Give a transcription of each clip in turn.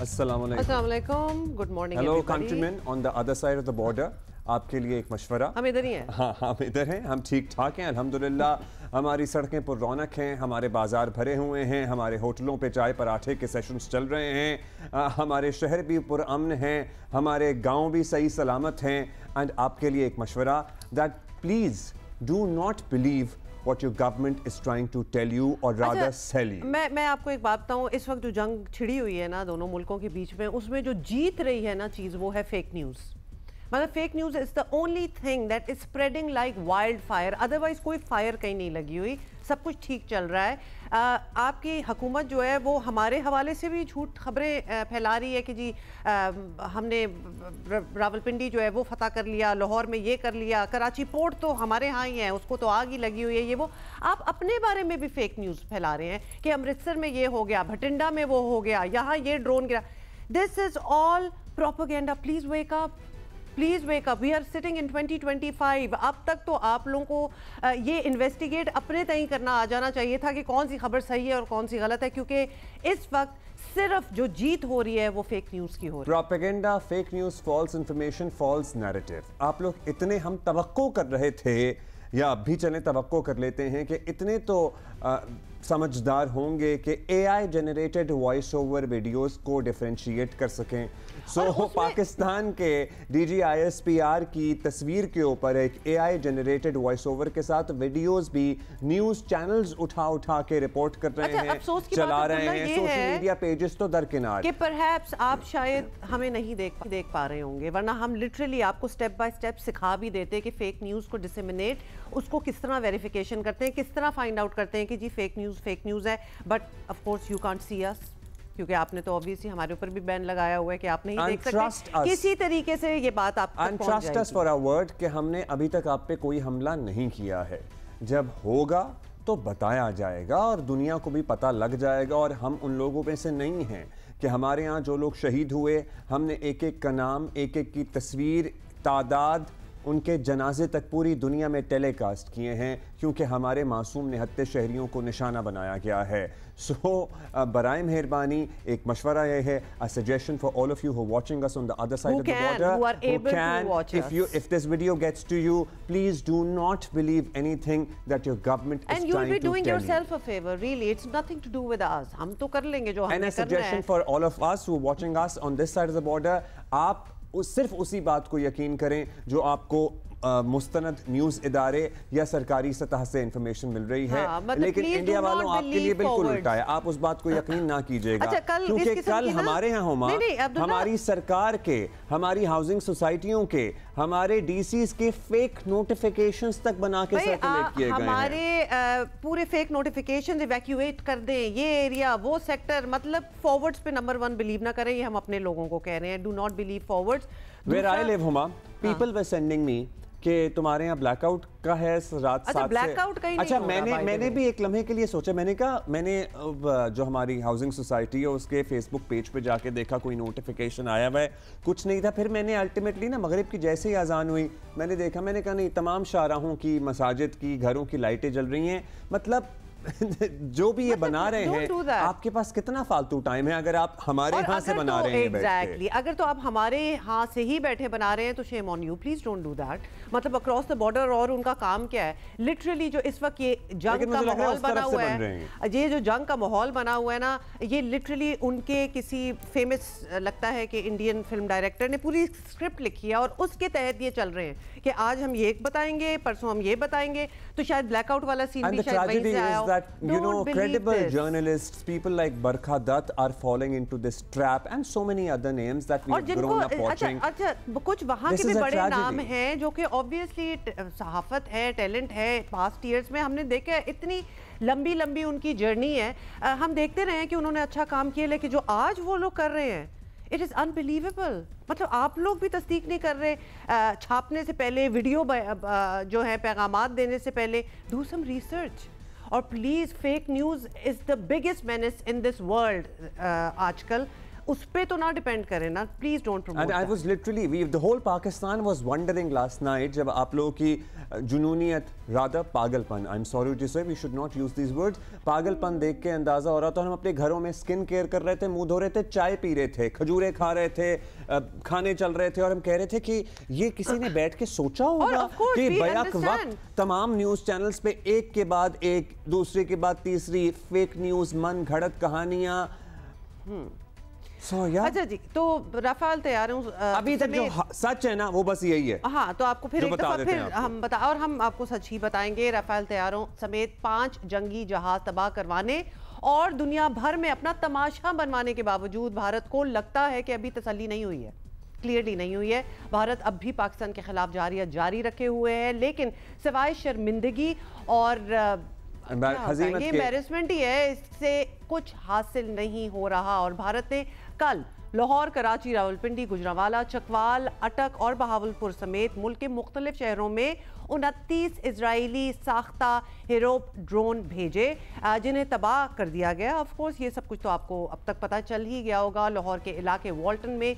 अस्सलाम वालेकुम, good morning. Hello countryman on the other side of the border, आपके लिए एक मशवरा। हम इधर ही हैं। हाँ, हम इधर हैं, हम ठीक ठाक हैं अल्हम्दुलिल्लाह। हमारी सड़कें पर रौनक हैं, हमारे बाजार भरे हुए हैं, हमारे होटलों पे चाय पराठे के सेशंस चल रहे हैं, हमारे शहर भी पुरअमन हैं, हमारे गांव भी सही सलामत हैं। एंड आपके लिए एक मशवरा that please do not believe what your government is trying to tell you or rather sell you। मैं आपको एक बात बताऊं, इस वक्त जो जंग छिड़ी हुई है ना दोनों मुल्कों के बीच में, उसमें जो जीत रही है ना चीज़, वो है फेक न्यूज़। मतलब fake news is the only thing that is spreading like wild fire. Otherwise कोई फायर कहीं नहीं लगी हुई, सब कुछ ठीक चल रहा है। आपकी हुकूमत जो है वो हमारे हवाले से भी झूठ खबरें फैला रही है कि जी हमने रावलपिंडी जो है वो फतह कर लिया, लाहौर में ये कर लिया, कराची पोर्ट तो हमारे यहाँ ही है, उसको तो आग ही लगी हुई है, ये वो। आप अपने बारे में भी फेक न्यूज़ फैला रहे हैं कि अमृतसर में ये हो गया, भटिंडा में वो हो गया, यहाँ ये ड्रोन गिरा। This is all propaganda. Please wake up, please wake up. We are sitting in 2025। अब तक तो आप लोगों को ये इन्वेस्टिगेट अपने तय करना आ जाना चाहिए था कि कौन सी खबर सही है और कौन सी गलत है, क्योंकि इस वक्त सिर्फ जो जीत हो रही है वो फेक न्यूज़ की हो रही है। Propaganda, fake news, false information, false narrative. आप लोग इतने हम तवक्को कर रहे थे, या अब भी चलें तवक्को कर लेते हैं कि इतने तो समझदार होंगे कि AI generated voice over videos को डिफरेंशिएट कर सकें। सो पाकिस्तान के DGISPR की तस्वीर के ऊपर एक AI जनरेटेड वॉइस ओवर के साथ वीडियोस भी न्यूज़ चैनल्स उठा के रिपोर्ट कर रहे हैं, चला रहे हैं, सोशल मीडिया पेजेस तो दरकिनार कि परहैप्स आप शायद हमें नहीं देख पा रहे होंगे, वरना हम लिटरली आपको स्टेप बाय स्टेप सिखा भी देते कि फेक न्यूज़ को डिसेमिनेट, उसको किस तरह वेरिफिकेशन करते हैं, किस तरह फाइंड आउट करते हैं कि जी फेक न्यूज़ है। But of course you can't see us, क्योंकि आपने तो ऑब्वियसली हमारे ऊपर भी बैन लगाया हुआ है कि आप नहीं देख सकते किसी तरीके से ये बात आप तक पहुंच जाएगी। Trust us for our word कि हमने अभी तक आप पे कोई हमला नहीं किया है। जब होगा तो बताया जाएगा और दुनिया को भी पता लग जाएगा। और हम उन लोगों में से नहीं हैं कि हमारे यहाँ जो लोग शहीद हुए, हमने एक एक का नाम, एक एक की तस्वीर, तादाद, उनके जनाजे तक पूरी दुनिया में टेलीकास्ट किए हैं, क्योंकि हमारे मासूम निहत्ते शहरियों को निशाना बनाया गया है। सो बराए मेहरबानी एक मशवरा ये है, a suggestion for all of you who are watching us on the other side of the border, who are able to watch us. if this video gets to you, please do not believe anything that your government is trying to tell you. And you'll be doing yourself a favor, really. It's nothing to do with us. हम तो कर लेंगे जो हमें करना है। And a suggestion for all of us who are watching us on this side of the border, आप सिर्फ उसी बात को यकीन करें जो आपको मुस्तनद न्यूज़ इदारे या सरकारी सतह से इंफॉर्मेशन मिल रही है। लेकिन इंडिया वालों आपके लिए बिल्कुल उल्टा है, आप उस बात को यकीन ना कीजिएगा। क्योंकि कल हमारे यहाँ हमारी सरकार के, हमारी हाउसिंग सोसाइटियों के, हमारे DCs के फेक नोटिफिकेशंस तक बना के सर्कुलेट किए गए हैं। हमारे पूरे फेक नोटिफिकेशन इवैक्यूएट कर दें, ये एरिया, वो सेक्टर, मतलब फॉरवर्ड्स पे नंबर 1 बिलीव ना करें। ये हम अपने लोगों को कह रहे हैं, do not believe forwards. Where I live, Huma, people were sending me कि तुम्हारे यहाँ ब्लैकआउट का है रात 7 से। ब्लैकआउट कहीं नहीं हो रहा। मैंने भी एक लम्हे के लिए सोचा, मैंने कहा, मैंने जो हमारी हाउसिंग सोसाइटी है उसके फेसबुक पेज पे जाके देखा कोई नोटिफिकेशन आया हुआ है, कुछ नहीं था। फिर मैंने अल्टीमेटली ना मगरिब की जैसे ही अजान हुई, मैंने देखा, मैंने कहा नहीं, तमाम शाहराहों की, मसाजिद की, घरों की लाइटें जल रही हैं। मतलब जो भी ये बना रहे हैं, आपके पास कितना फालतू टाइम है अगर आप हमारे यहाँ से बना रहे हैं। एग्जैक्टली, अगर तो आप हमारे यहाँ से ही बैठे बना रहे हैं तो shame on you, please don't do that. मतलब अक्रॉस द बॉर्डर। और उनका काम क्या है लिटरली, जो इस वक्त ये जंग का माहौल बना हुआ है, ये जो जंग का माहौल बना हुआ है ना, ये लिटरली उनके किसी फेमस, लगता है कि इंडियन फिल्म डायरेक्टर ने पूरी स्क्रिप्ट लिखी है और उसके तहत ये चल रहे हैं कि आज हम ये बताएंगे, परसों हम ये बताएंगे। तो शायद ब्लैकआउट वाला सीन भी शायद वहीं से आया हो। That, you know, credible journalists, people like Barkha Dutt are falling into this trap, and so many other names that we have grown up watching. अच्छा, कुछ वहाँ के भी बड़े नाम हैं जो कि ऑब्वियसली सहाफत है, टैलेंट है। पास्ट ईयर्स में हमने देखा है, इतनी लंबी उनकी जर्नी है। हम देखते रहे हैं कि उन्होंने अच्छा काम किया, लेकिन जो आज वो लोग कर रहे हैं, इट इज़ अनबिलीवेबल। मतलब आप लोग भी तस्दीक नहीं कर रहे। छापने से पहले, वीडियो जो है पैगामात देने से पहले, डू सम रिसर्च। और please, fake news is the biggest menace in this world आजकल। उस पे तो ना डिपेंड करें ना, please don't promote. And I was literally, the whole Pakistan was wondering last night जब आप लोगों की जुनूनियत, rather पागलपन, I'm sorry to say we should not use these words, पागलपन देख के अंदाजा हो रहा था। हम अपने घरों में स्किन केयर कर रहे थे, मुंह धो रहे थे, चाय पी रहे थे, खजूरें खा रहे थे, खाने चल रहे थे, और हम कह रहे थे कि ये किसी ने बैठ के सोचा होगा कि बैक वक्त तमाम न्यूज चैनल्स पे एक के बाद एक, दूसरे के बाद तीसरी फेक न्यूज, मन घड़त कहानियां। अच्छा जी, तो राफेल तैयार हूँ अभी तक जो सच है ना वो बस यही है। हाँ, तो आपको फिर एक दफा फिर हम बता, और हम आपको सच ही बताएंगे। राफेल तैयारों समेत 5 जंगी जहाज तबाह करवाने और दुनिया भर में अपना तमाशा बनवाने के बावजूद भारत को लगता है कि अभी तसल्ली नहीं हुई है, क्लियरली नहीं हुई है। भारत अब भी पाकिस्तान के खिलाफ जारी रखे हुए है, लेकिन सिवाय शर्मिंदगी और एम्बैरेसमेंट ही है, इससे कुछ हासिल नहीं हो रहा। और भारत ने कल लाहौर, कराची, रावलपिंडी, गुजरांवाला, चकवाल, अटक और बहावलपुर समेत मुल्क के मुख्तलिफ शहरों में 29 इजरायली साख्ता हेरोप ड्रोन भेजे, जिन्हें तबाह कर दिया गया। ऑफ कोर्स ये सब कुछ तो आपको अब तक पता चल ही गया होगा। लाहौर के इलाके वॉल्टन में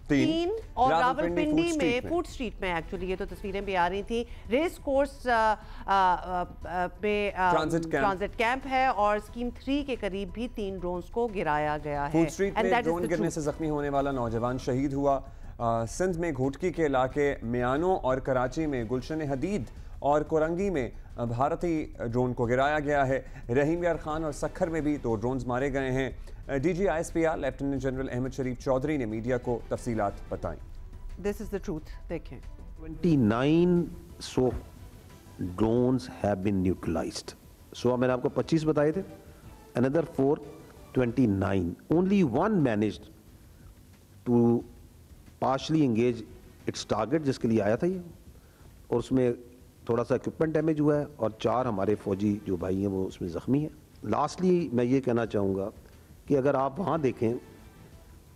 3 और रावलपिंडी में फूड स्ट्रीट में, एक्चुअली ये तो तस्वीरें भी आ रही थी, रेस कोर्स पे ट्रांजिट कैंप है, और स्कीम 3 के करीब भी 3 ड्रोन्स को गिराया गया है। फूड स्ट्रीट पे ड्रोन गिरने से जख्मी होने वाला नौजवान शहीद हुआ। सिंध में घोटकी के इलाके मियानो और कराची में गुलशन हदीद और कोरंगी में भारतीय ड्रोन को गिराया गया है। रहीम यार खान और सखर में भी 2 ड्रोन्स मारे गए हैं। DG ISPR lieutenant general Ahmed Sharif Chaudhry ने मीडिया को तफसीलात बताई। दिस इज द ट्रूथ, देखें। 29 so drones have been neutralized. So मैंने आपको 25 बताए थे, another 4, 29, only 1 managed to partially engage its target जिसके लिए आया था ये, और उसमें थोड़ा सा इक्विपमेंट डैमेज हुआ है, और 4 हमारे फौजी जो भाई हैं वो उसमें ज़ख्मी हैं। लास्टली मैं ये कहना चाहूँगा कि अगर आप वहाँ देखें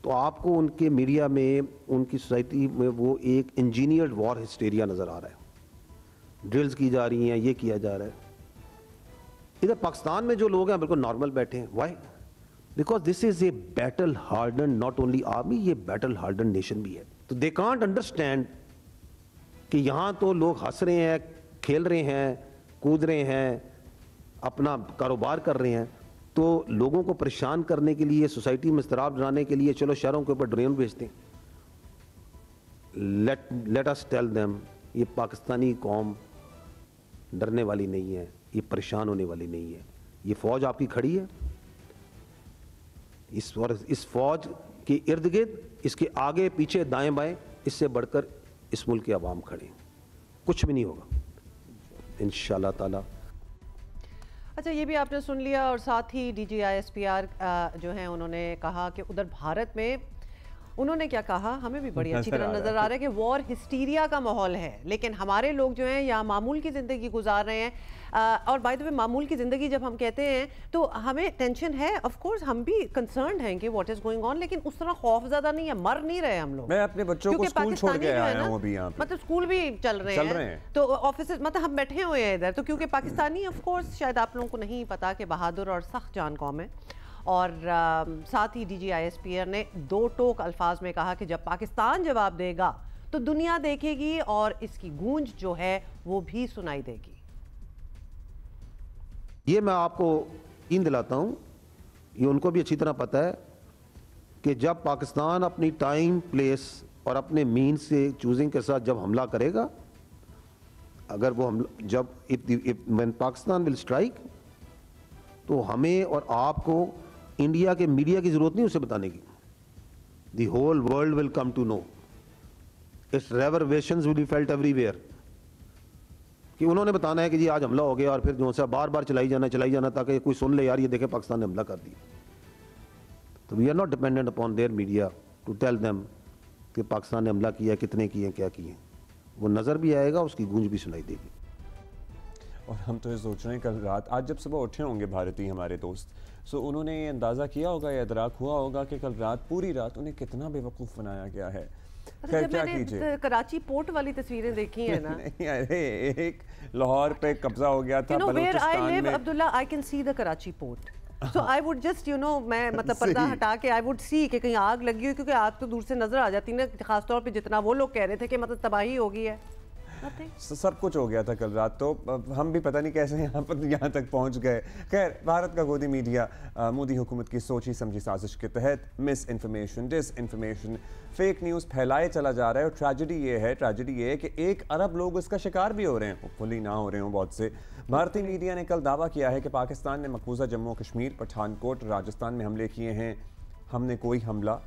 तो आपको उनके मीडिया में, उनकी सोसाइटी में वो एक इंजीनियर्ड वॉर हिस्टेरिया नज़र आ रहा है। ड्रिल्स की जा रही हैं, ये किया जा रहा है। इधर पाकिस्तान में जो लोग हैं बिल्कुल नॉर्मल बैठे हैं। Why? Because this is a battle hardened, not only army, ये बैटल हार्डन नेशन भी है। तो दे कांट अंडरस्टैंड कि यहाँ तो लोग हंस रहे हैं, खेल रहे हैं, कूद रहे हैं, अपना कारोबार कर रहे हैं, तो लोगों को परेशान करने के लिए, सोसाइटी में इस्तराब डालने के लिए चलो शहरों के ऊपर ड्रोन भेजते हैं। लेट अस टेल देम, ये पाकिस्तानी कौम डरने वाली नहीं है, ये परेशान होने वाली नहीं है। ये फौज आपकी खड़ी है, इस फौज के इर्द गिर्द, इसके आगे पीछे दाएं बाएं, इससे बढ़कर इस मुल्क के अवाम खड़े हैं। कुछ भी नहीं होगा इंशाअल्लाह ताला। अच्छा, ये भी आपने सुन लिया, और साथ ही डीजी ISPR जो हैं उन्होंने कहा कि उधर भारत में, उन्होंने क्या कहा, हमें भी बड़ी अच्छी तरह नजर आ रहा है कि वॉर हिस्टीरिया का माहौल है, लेकिन हमारे लोग जो हैं यहाँ मामूल की ज़िंदगी गुजार रहे हैं। और बाय द वे, मामूल की ज़िंदगी जब हम कहते हैं तो हमें टेंशन है, ऑफ कोर्स हम भी कंसर्न्ड हैं कि व्हाट इज गोइंग ऑन, लेकिन उस तरह खौफ ज़्यादा नहीं है, मर नहीं रहे हम लोग। मैं अपने बच्चों को स्कूल छोड़ के आया हूं अभी यहाँ पे, मतलब स्कूल भी चल रहे हैं, तो ऑफिस, मतलब हम बैठे हुए हैं इधर, तो क्योंकि पाकिस्तानी, ऑफ कोर्स शायद आप लोगों को नहीं पता कि बहादुर और सख्त जान कौम है। और साथ ही डीजी ISPR ने 2 टोक अल्फाज में कहा कि जब पाकिस्तान जवाब देगा तो दुनिया देखेगी और इसकी गूंज जो है वो भी सुनाई देगी। ये मैं आपको यकीन दिलाता हूँ, ये उनको भी अच्छी तरह पता है कि जब पाकिस्तान अपनी टाइम, प्लेस और अपने मीन से चूजिंग के साथ जब हमला करेगा, अगर वो हमला, जब व्हेन पाकिस्तान विल स्ट्राइक, तो हमें और आपको इंडिया के मीडिया की जरूरत नहीं उसे बताने की। The whole world will come to know, its reverberations will be felt everywhere, कि उन्होंने बताना है कि जी आज हमला हो गया, और फिर जो सा बार बार चलाई जाना ताकि कोई सुन ले, यार ये देखे पाकिस्तान ने हमला कर दिया। तो we are not dependent upon their media to tell them कि पाकिस्तान ने हमला किया, कितने किए, क्या किए। वो नज़र भी आएगा, उसकी गूंज भी सुनाई देगी। और हम तो ये सोच रहे हैं कल रात, आज जब सुबह उठे होंगे भारतीय हमारे दोस्त, सो उन्होंने ये अंदाज़ा किया होगा या इदराक हुआ होगा कि कल रात, पूरी रात उन्हें कितना बेवकूफ़ बनाया गया है। जब मैंने कराची पोर्ट वाली तस्वीरें देखी है ना, नहीं, अरे एक लाहौर पे कब्जा हो गया था, where I live, Abdullah, I can see the Karachi port. So I would just मैं मतलब पर्दा हटा के आई वुड सी कि कहीं आग लगी हुई, क्योंकि आग तो दूर से नजर आ जाती ना, खासतौर पे जितना वो लोग कह रहे थे कि मतलब तबाही हो गई है। सब कुछ हो गया था कल रात, तो हम भी पता नहीं कैसे यहाँ तक पहुँच गए। खैर, भारत का गोदी मीडिया मोदी हुकूमत की सोची समझी साजिश के तहत misinformation, disinformation, fake news फैलाए चला जा रहा है। और ट्रेजेडी ये है कि 1 अरब लोग इसका शिकार भी हो रहे हैं, फुली ना हो रहे हों बहुत से। भारतीय मीडिया ने कल दावा किया है कि पाकिस्तान ने मकबूजा जम्मू कश्मीर, पठानकोट, राजस्थान में हमले किए हैं। हमने कोई हमला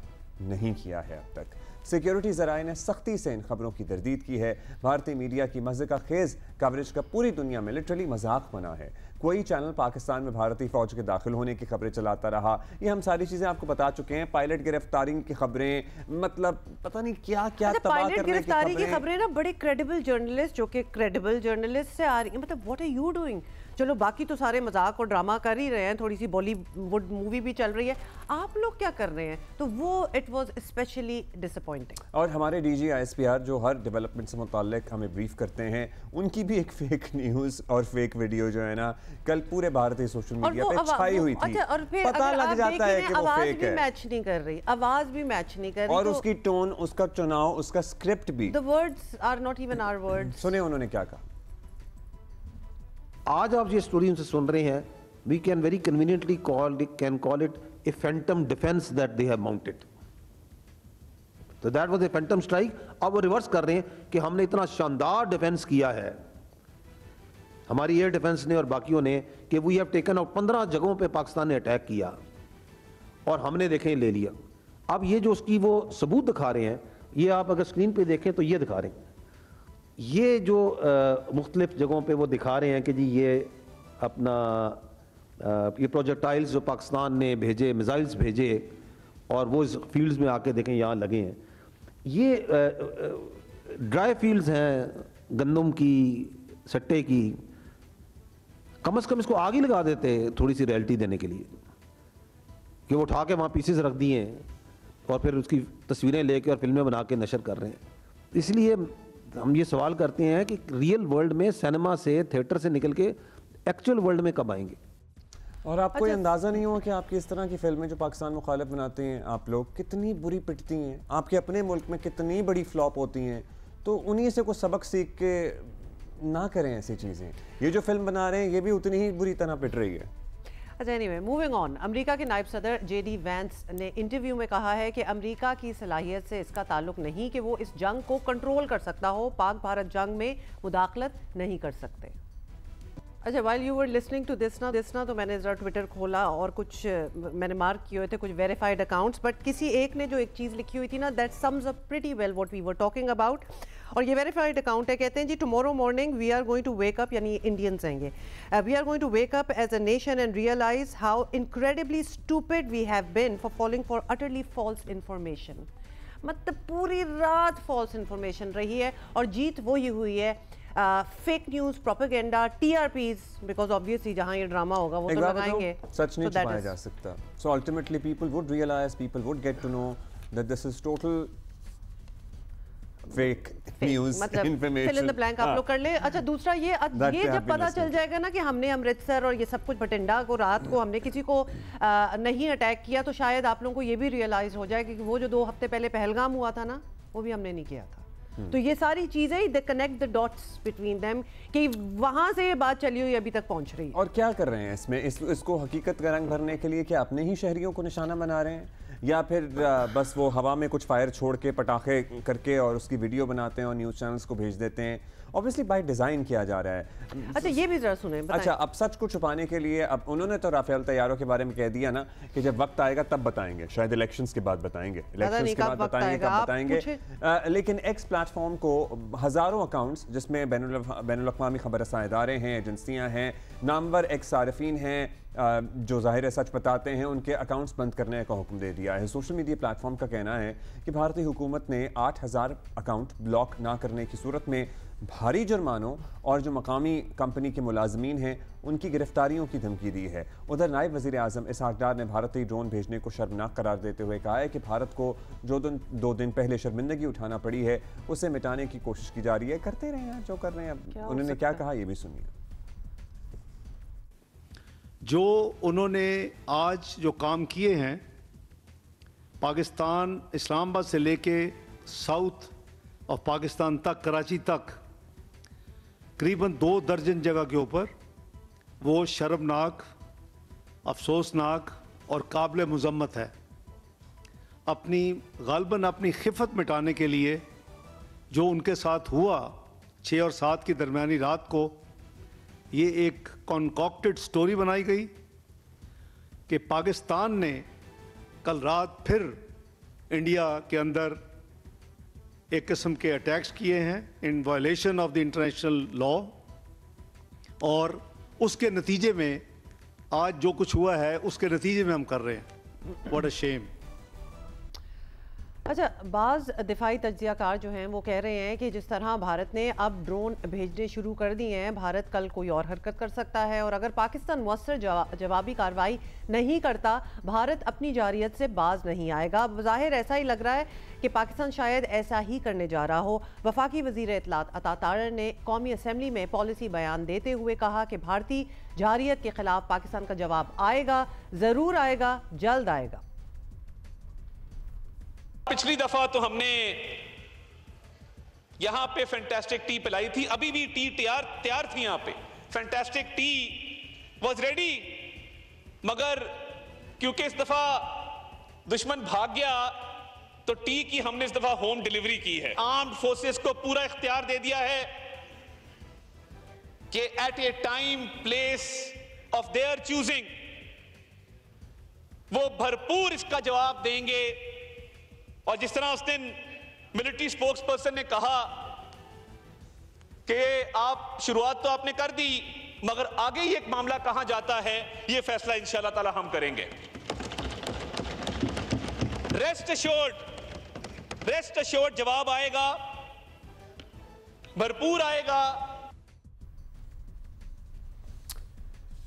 नहीं किया है अब तक। सिक्योरिटी ज़राए ने सख्ती से इन खबरों की तरदीद की है। भारतीय मीडिया की मज़े का खेज़ कवरेज का पूरी दुनिया में लिटरली मजाक बना है। कोई चैनल पाकिस्तान में भारतीय फौज के दाखिल होने की खबरें चलाता रहा। ये हम सारी चीज़ें आपको बता चुके हैं। पायलट गिरफ्तारी की खबरें, मतलब पता नहीं क्या क्या तबाह करने गिरफ्तारी की खबरें ना बड़े क्रेडिबल जर्नलिस्ट, जो कि क्रेडिबल जर्नलिस्ट से आ रही है। मतलब व्हाट आर यू डूइंग? चलो बाकी तो सारे मजाक और ड्रामा कर ही रहे हैं, थोड़ी सी बॉलीवुड मूवी भी चल रही है, आप लोग क्या कर रहे हैं? तो वो इट वाज स्पेशली डिसअपॉइंटिंग। और हमारे डीजी ISPR जो हर डेवलपमेंट से मुताल्लिक हमें ब्रीफ करते हैं, उनकी भी एक फेक न्यूज़ और फेक वीडियो जो है ना कल पूरे भारतीय सोशल मीडिया पे छाई हुई थी। अच्छा, और फिर पता लग जाता है कि वो आवाज फेक भी है, मैच नहीं कर रही, आवाज भी मैच नहीं कर रही, और उसकी टोन, उसका चुनाव, उसका स्क्रिप्ट भी। The words are not even our words. सुने उन्होंने क्या कहा। आज आप ये स्टोरी उनसे सुन रहे हैं, we can very conveniently call it a phantom defence that they have mounted. तो that was a phantom strike. अब वो रिवर्स कर रहे हैं कि हमने इतना शानदार डिफेंस किया है, हमारी एयर डिफेंस ने और बाकियों ने, कि वी हैव टेकन आउट 15 जगहों पे पाकिस्तान ने अटैक किया और हमने देखें ले लिया। अब ये जो उसकी वो सबूत दिखा रहे हैं, ये आप अगर स्क्रीन पे देखें तो ये दिखा रहे हैं, ये जो मुख्तलिफ जगहों पे वो दिखा रहे हैं कि जी ये अपना ये प्रोजेक्टाइल्स जो पाकिस्तान ने भेजे, मिसाइल्स भेजे, और वो इस फील्ड्स में आके देखें यहाँ लगे हैं। ये ड्राई फील्ड्स हैं गंदम की, सट्टे की। कम से कम इसको आग ही लगा देते थोड़ी सी रियलिटी देने के लिए, कि वो उठा के वहाँ पीसेस रख दिए हैं और फिर उसकी तस्वीरें लेके और फिल्में बना के नशर कर रहे हैं। इसलिए हम ये सवाल करते हैं कि रियल वर्ल्ड में, सिनेमा से, थिएटर से निकल के एक्चुअल वर्ल्ड में कब आएंगे। और आपको कोई अंदाज़ा नहीं हुआ कि आपकी इस तरह की फिल्में जो पाकिस्तान मुखालिफ बनाते हैं आप लोग, कितनी बुरी पिटती हैं, आपके अपने मुल्क में कितनी बड़ी फ्लॉप होती हैं। तो उन्हीं से कुछ सबक सीख के ना करें ऐसी चीज़ें। ये जो फिल्म बना रहे हैं ये भी उतनी ही बुरी तरह पिट रही है। अच्छा, एनीवे मूविंग ऑन। अमेरिका के नायब सदर JD वैंस ने इंटरव्यू में कहा है कि अमेरिका की सलाहियत से इसका ताल्लुक नहीं कि वो इस जंग को कंट्रोल कर सकता हो, पाक भारत जंग में मुदाखलत नहीं कर सकते। अच्छा, while you were listening to this ना तो मैंने ज़रा ट्विटर खोला और कुछ मैंने मार्क किए हुए थे कुछ वेरीफाइड अकाउंट्स, बट किसी एक ने जो एक चीज़ लिखी हुई थी ना, that sums up pretty well what we were talking about. और ये वेरीफाइड अकाउंट है, कहते हैं जी tomorrow morning we are going to wake up, यानी इंडियंस आएंगे, we are going to wake up as a nation and realise how incredibly stupid we have been for following for utterly false information. मतलब पूरी रात false information रही है और जीत वो ही हुई है fake news, propaganda, TRPs, because obviously जहाँ ये ड्रामा होगा वो तो लगाएंगे। सच नहीं छुपाया जा सकता। So ultimately people would realise, people would get to know that this is total fake news information. Fill in the blank आप लोग कर ले। अच्छा, दूसरा ये जब पता चल जाएगा ना कि हमने अमृतसर और ये सब कुछ बठिंडा को रात को हमने किसी को नहीं अटैक किया, तो शायद आप लोगों को ये भी रियलाइज हो जाए कि वो जो 2 हफ्ते पहले पहलगाम हुआ था ना, वो भी हमने नहीं किया था। तो ये सारी चीजें they connect the dots between them कि वहां से ये बात चली हुई अभी तक पहुंच रही है। और क्या कर रहे हैं इसमें, इसको हकीकत का रंग भरने के लिए क्या अपने ही शहरियों को निशाना बना रहे हैं, या फिर बस वो हवा में कुछ फायर छोड़ के पटाखे करके और उसकी वीडियो बनाते हैं और न्यूज़ चैनल्स को भेज देते हैं। ऑब्वियसली बाय डिज़ाइन किया जा रहा है। अच्छा, ये भी जरा सुने। अच्छा, अब सच को छुपाने के लिए अब उन्होंने तो राफेल तैयारों के बारे में कह दिया ना कि जब वक्त आएगा तब बताएंगे, शायद इलेक्शंस के बाद बताएंगे, इलेक्शंस के बाद बताएंगे, कब बताएंगे। लेकिन एक्स प्लेटफॉर्म को हज़ारों अकाउंट्स जिसमें बैनुल-अक़वामी खबर रसां इदारे हैं, एजेंसियाँ हैं, नामवर एक्स सारिफीन हैं जो ज़ाहिर सच बताते हैं, उनके अकाउंट्स बंद करने का हुक्म दे दिया है। सोशल मीडिया प्लेटफॉर्म का कहना है कि भारतीय हुकूमत ने 8000 अकाउंट ब्लॉक ना करने की सूरत में भारी जुर्मानों और जो मकामी कंपनी के मुलाजमीन हैं उनकी गिरफ्तारियों की धमकी दी है। उधर नायब वज़ीर आज़म इसहाक डार ने भारतीय ड्रोन भेजने को शर्मनाक करार देते हुए कहा है कि भारत को जो 2 दिन पहले शर्मिंदगी उठाना पड़ी है उसे मिटाने की कोशिश की जा रही है। करते रहे हैं जो कर रहे हैं। अब उन्होंने क्या कहा ये भी सुनिए। जो उन्होंने आज जो काम किए हैं, पाकिस्तान इस्लामाबाद से लेके साउथ ऑफ पाकिस्तान तक, कराची तक, करीबन 2 दर्जन जगह के ऊपर, वो शर्मनाक, अफसोसनाक और काबिल मुज़म्मत है। गालबन अपनी खिफत मिटाने के लिए जो उनके साथ हुआ 6 और 7 की दरमियानी रात को, ये एक कॉन्कॉक्टेड स्टोरी बनाई गई कि पाकिस्तान ने कल रात फिर इंडिया के अंदर एक किस्म के अटैक्स किए हैं in violation of the international law, और उसके नतीजे में आज जो कुछ हुआ है उसके नतीजे में हम कर रहे हैं। What a shame. अच्छा, बाज़ दिफाई तज्जियाकार जो हैं वो कह रहे हैं कि जिस तरह भारत ने अब ड्रोन भेजने शुरू कर दिए हैं, भारत कल कोई और हरकत कर सकता है, और अगर पाकिस्तान मुअस्सर जवाबी कार्रवाई नहीं करता, भारत अपनी जारियत से बाज नहीं आएगा। ज़ाहिर ऐसा ही लग रहा है कि पाकिस्तान शायद ऐसा ही करने जा रहा हो। वफाकी वज़ीर इत्तलात अता तारर ने कौमी असम्बली में पॉलिसी बयान देते हुए कहा कि भारतीय जारियत के खिलाफ पाकिस्तान का जवाब आएगा, ज़रूर आएगा, जल्द आएगा। पिछली दफा तो हमने यहां पे फैंटास्टिक टी पिलाई थी, अभी भी टी तैयार थी, यहां पे फैंटास्टिक टी वाज रेडी, मगर क्योंकि इस दफा दुश्मन भाग गया तो टी की हमने इस दफा होम डिलीवरी की है। आर्म्ड फोर्सेस को पूरा इख्तियार दे दिया है कि at a time place of their choosing वो भरपूर इसका जवाब देंगे। और जिस तरह उस दिन मिलिट्री स्पोक्स पर्सन ने कहा कि आप शुरुआत तो आपने कर दी, मगर आगे ये मामला कहां जाता है ये फैसला इंशाअल्लाह ताला हम करेंगे। रेस्ट अश्योर्ड जवाब आएगा, भरपूर आएगा।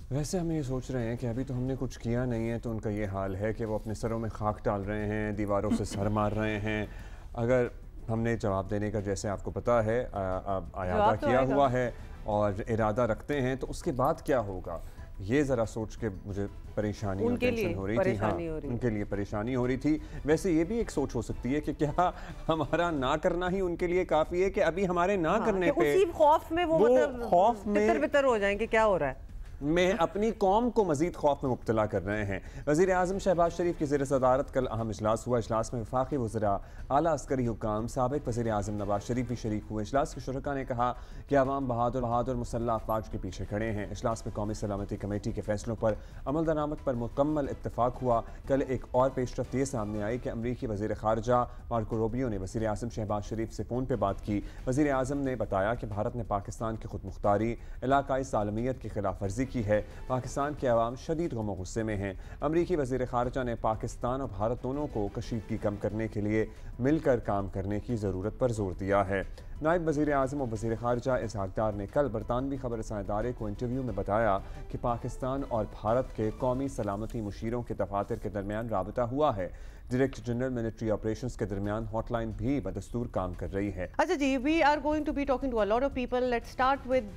वैसे हम ये सोच रहे हैं कि अभी तो हमने कुछ किया नहीं है, तो उनका ये हाल है कि वो अपने सरों में खाक डाल रहे हैं, दीवारों से सर मार रहे हैं। अगर हमने जवाब देने का, जैसे आपको पता है, आयादा किया हुआ है और इरादा रखते हैं, तो उसके बाद क्या होगा, ये ज़रा सोच के मुझे परेशानी और टेंशन हो रही थी। हाँ, उनके लिए परेशानी हो रही थी। वैसे ये भी एक सोच हो सकती है कि क्या हमारा ना करना ही उनके लिए काफ़ी है, कि अभी हमारे ना करने पे उसी खौफ में वो मतलब खौफ में तितर-बितर हो जाएंगे, क्या हो रहा है, में अपनी कौम को मजीद खौफ में मुब्तला कर रहे हैं। वज़ीर आज़म शहबाज शरीफ की ज़ेर सदारत कल अहम इजलास हुआ। इजलास में वफाकी वज़रा, आला अस्करी हुक्काम, साबिक़ वज़ीर आज़म नवाज शरीफ भी शरीक हुए। इजलास के शुरका ने कहा कि अवाम बहादुर मुसल्लह अफवाज के पीछे खड़े हैं। इजलास में कौमी सलामती कमेटी के फैसलों पर अमल दरामद पर मुकम्मल इत्तफाक हुआ। कल एक और पेशरफ्त ये सामने आई कि अमरीकी वज़ीर ख़ारजा मार्को रूबियो ने वज़ीर आज़म शहबाज शरीफ से फ़ोन पर बात की। वज़ीर आज़म ने बताया कि भारत ने पाकिस्तान की खुद मुख्तारी, इलाकाई सालमियत की खिलाफ वर्जी की है। पाकिस्तान के अवाम शदीद गम गुस्से में हैं। अमरीकी वज़ीर ख़ारजा ने पाकिस्तान और भारत दोनों को कशीदगी कम करने के लिए मिलकर काम करने की ज़रूरत पर जोर दिया है। नायब वज़ीर आज़म और वज़ीर ख़ारजा इसहाक़ डार ने कल बरतानवी खबर रसां इदारे को इंटरव्यू में बताया कि पाकिस्तान और भारत के कौमी सलामती मुशीरों के दफातर के दरमियान राबता हुआ है। डायरेक्टर जनरल मिलिट्री ऑपरेशंस के दरमियान हॉटलाइन भी बदस्तूर काम कर रही है। अच्छा जी, we are going to be talking to a lot of people. Let's start with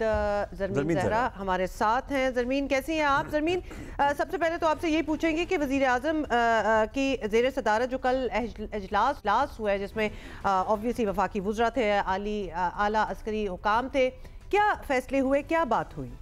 Zarmeen Zahra हमारे साथ हैं। ज़रमीन, कैसी हैं आप? ज़रमीन, सबसे पहले तो आपसे यही पूछेंगे कि वज़ीर आज़म की ज़ेर सदारत जो कल इजलास हुआ है, जिसमें ऑब्वियसली वफाकी वुज़रा थे, आला अस्करी हुकाम थे, क्या फैसले हुए, क्या बात हुई?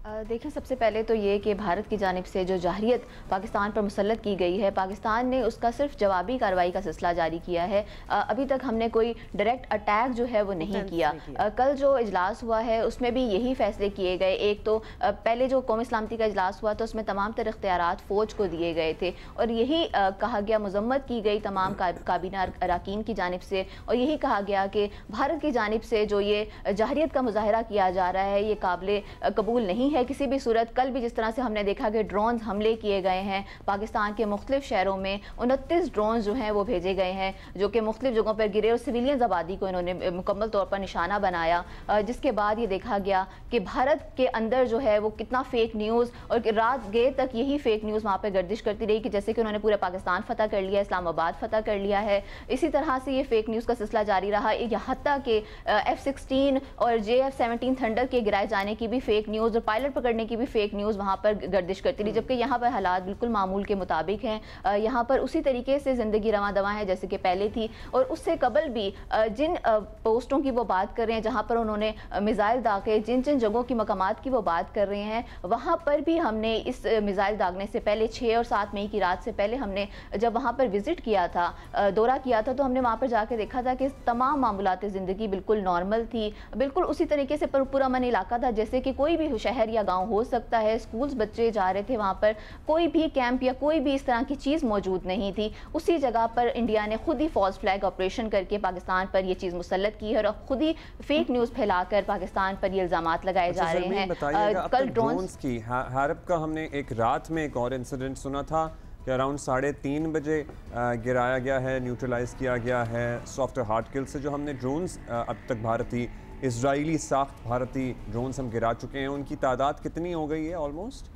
देखिए, सबसे पहले तो ये कि भारत की जानिब से जो जाहरियत पाकिस्तान पर मुसल्लत की गई है, पाकिस्तान ने उसका सिर्फ जवाबी कार्रवाई का सिलसिला जारी किया है। अभी तक हमने कोई डायरेक्ट अटैक जो है वो नहीं किया। कल जो इजलास हुआ है उसमें भी यही फैसले किए गए। एक तो पहले जो कौमी सलामती का इजलास हुआ तो उसमें तमाम तर इख्तियारात फ़ौज को दिए गए थे और यही कहा गया, मजम्मत की गई तमाम काबीना अरकान की जानिब से, और यही कहा गया कि भारत की जानिब से जो ये जाहरियत का मुजाहरा किया जा रहा है ये काबिल कबूल नहीं है किसी भी सूरत। कल भी जिस तरह से हमने देखा कि ड्रोन हमले किए गए हैं, पाकिस्तान के मुख्तलिफ शहरों में 29 ड्रोन जो हैं वो भेजे गए हैं, जो कि मुख्तलिफ जगहों पर गिरे और सिविलियंस आबादी को इन्होंने मुकम्मल तौर पर निशाना बनाया। जिसके बाद ये देखा गया कि भारत के अंदर जो है वो कितना फेक न्यूज़, और रात गए तक यही फेक न्यूज़ वहाँ पर गर्दिश करती रही कि जैसे कि उन्होंने पूरा पाकिस्तान फतह कर लिया, इस्लामाबाद फतह कर लिया है। इसी तरह से ये फेक न्यूज़ का सिलसिला जारी रहा। यहाँ तक कि F-16 और JF-17 थंडर के गिराए जाने की भी फेक न्यूज़ और पायलट पायलट पकड़ने की भी फेक न्यूज़ वहाँ पर गर्दिश करती रही, जबकि यहाँ पर हालात बिल्कुल मामूल के मुताबिक हैं। यहाँ पर उसी तरीके से ज़िंदगी रवां दवा है जैसे कि पहले थी। और उससे कबल भी जिन पोस्टों की वो बात कर रहे हैं, जहाँ पर उन्होंने मिसाइल दागे, जिन जिन जगहों की मकामात की वो बात कर रहे हैं, वहाँ पर भी हमने इस मिसाइल दागने से पहले 6 और 7 मई की रात से पहले हमने जब वहाँ पर विजिट किया था, दौरा किया था, तो हमने वहाँ पर जाके देखा था कि तमाम मामूलात ज़िंदगी बिल्कुल नॉर्मल थी, बिल्कुल उसी तरीके से पूरा अमन इलाका था जैसे कि कोई भी शहर या गाँव हो सकता है। स्कूल्स बच्चे जा रहे थे, वहाँ पर कोई भी कैंप या कोई भी इस तरह की चीज़ मौजूद नहीं थी। उसी जगह पर इंडिया ने खुद ही फॉल्स फ्लैग ऑपरेशन करके पाकिस्तान पर यह चीज़ मुसल्लत की है और खुद ही फेक न्यूज़ फैलाकर पाकिस्तान पर ये इल्जामात लगाए जा रहे हैं। कल ड्रोन्स की हारब का हमने एक रात में एक और इंसिडेंट सुना था कि अराउंड 3:30 बजे गिराया गया है, न्यूट्रलाइज किया गया है सॉफ्टवेयर हार्ड किल से। जो हमने ड्रोन्स अब तक भारतीय इजरायली साख्त भारतीय ड्रोन्स हम गिरा चुके हैं, उनकी तादाद कितनी हो गई है ऑलमोस्ट?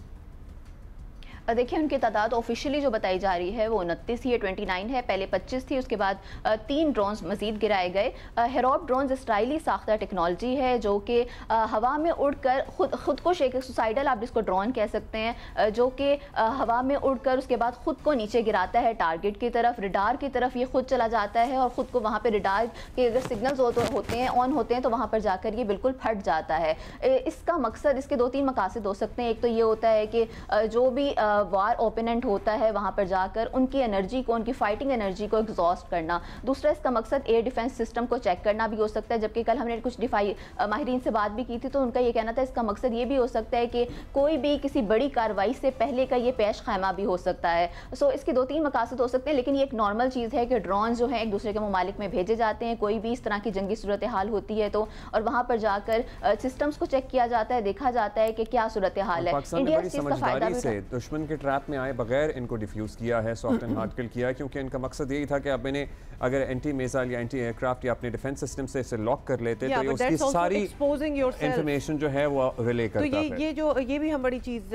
देखिए उनकी तादाद ऑफिशियली जो बताई जा रही है वो 29 ही है, 29 है। पहले 25 थी, उसके बाद 3 ड्रोन्स मजीद गिराए गए। हेरोप ड्रोन्स इसराइली साख्ता टेक्नोलॉजी है जो कि हवा में उड़कर खुदकुश एक सुसाइडल आप जिसको ड्रोन कह सकते हैं, जो कि हवा में उड़कर उसके बाद खुद को नीचे गिराता है टारगेट की तरफ, रिडार की तरफ ये खुद चला जाता है और खुद को वहाँ पर रिडार के अगर सिग्नल्स होते हैं ऑन होते हैं तो वहाँ पर जाकर ये बिल्कुल फट जाता है। इसका मकसद, इसके 2-3 मकासद हो सकते हैं। एक तो ये होता है कि जो भी वार ओपोनेंट होता है वहाँ पर जाकर उनकी एनर्जी को, उनकी फाइटिंग एनर्जी को एग्जॉस्ट करना। दूसरा इसका मकसद एयर डिफेंस सिस्टम को चेक करना भी हो सकता है, जबकि कल हमने कुछ माहिरीन से बात भी की थी तो उनका ये कहना था इसका मकसद ये भी हो सकता है कि कोई भी किसी बड़ी कार्रवाई से पहले का ये पेश खैमा भी हो सकता है। सो इसके 2-3 मकासद हो सकते हैं, लेकिन ये एक नॉर्मल चीज़ है कि ड्रोन जो है एक दूसरे के ममालिक में भेजे जाते हैं, कोई भी इस तरह की जंगी सूरत हाल होती है तो, और वहाँ पर जाकर सिस्टम्स को चेक किया जाता है, देखा जाता है कि क्या सूरत हाल है। इंडिया इस चीज़ का फायदा भी दुश्मन के ट्रैप में आए बगैर इनको डिफ्यूज़ किया है, सॉफ्ट एंड हार्ड किल किया है, क्योंकि इनका मकसद यही था कि अब इन्हें अगर एंटी मिसाइल या एंटी एयरक्राफ्ट या अपने डिफेंस सिस्टम से इसे लॉक कर लेते तो ये उसकी सारी इंफॉर्मेशन जो है वो रिले करता है। ये भी हम बड़ी चीज़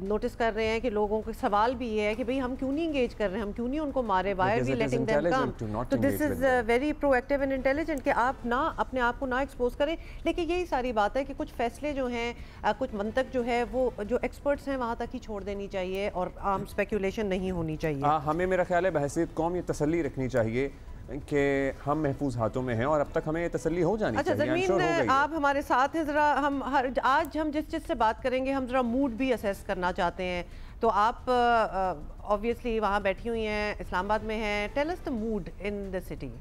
नोटिस कर रहे हैं कि लोगों के सवाल भी ये है कि भाई हम क्यों नहीं एंगेज कर रहे हैं, हम क्यों नहीं उनको मारे, why are we letting them come. तो this is very proactive and intelligent कि आप ना अपने आप को ना एक्सपोज करें। लेकिन यही सारी बात है कि कुछ फैसले जो हैं, कुछ मंतक जो है वो जो एक्सपर्ट्स हैं वहाँ तक ही छोड़ देनी चाहिए और आम स्पेकुलेशन नहीं होनी चाहिए। हमें मेरा ख्याल है बहसीत कौम ये तसल्ली रखनी चाहिए कि हम महफूज हाथों में हैं और अब तक हमें ये तसल्ली हो जानी चाहिए। ज़मीन आप हमारे साथ हैं, ज़रा हम आज हम जिस चीज़ से बात करेंगे हम ज़रा मूड भी असेस करना चाहते हैं। तो आप ऑब्वियसली वहाँ बैठी हुई हैं, इस्लामाबाद में हैं, tell us the mood in the city.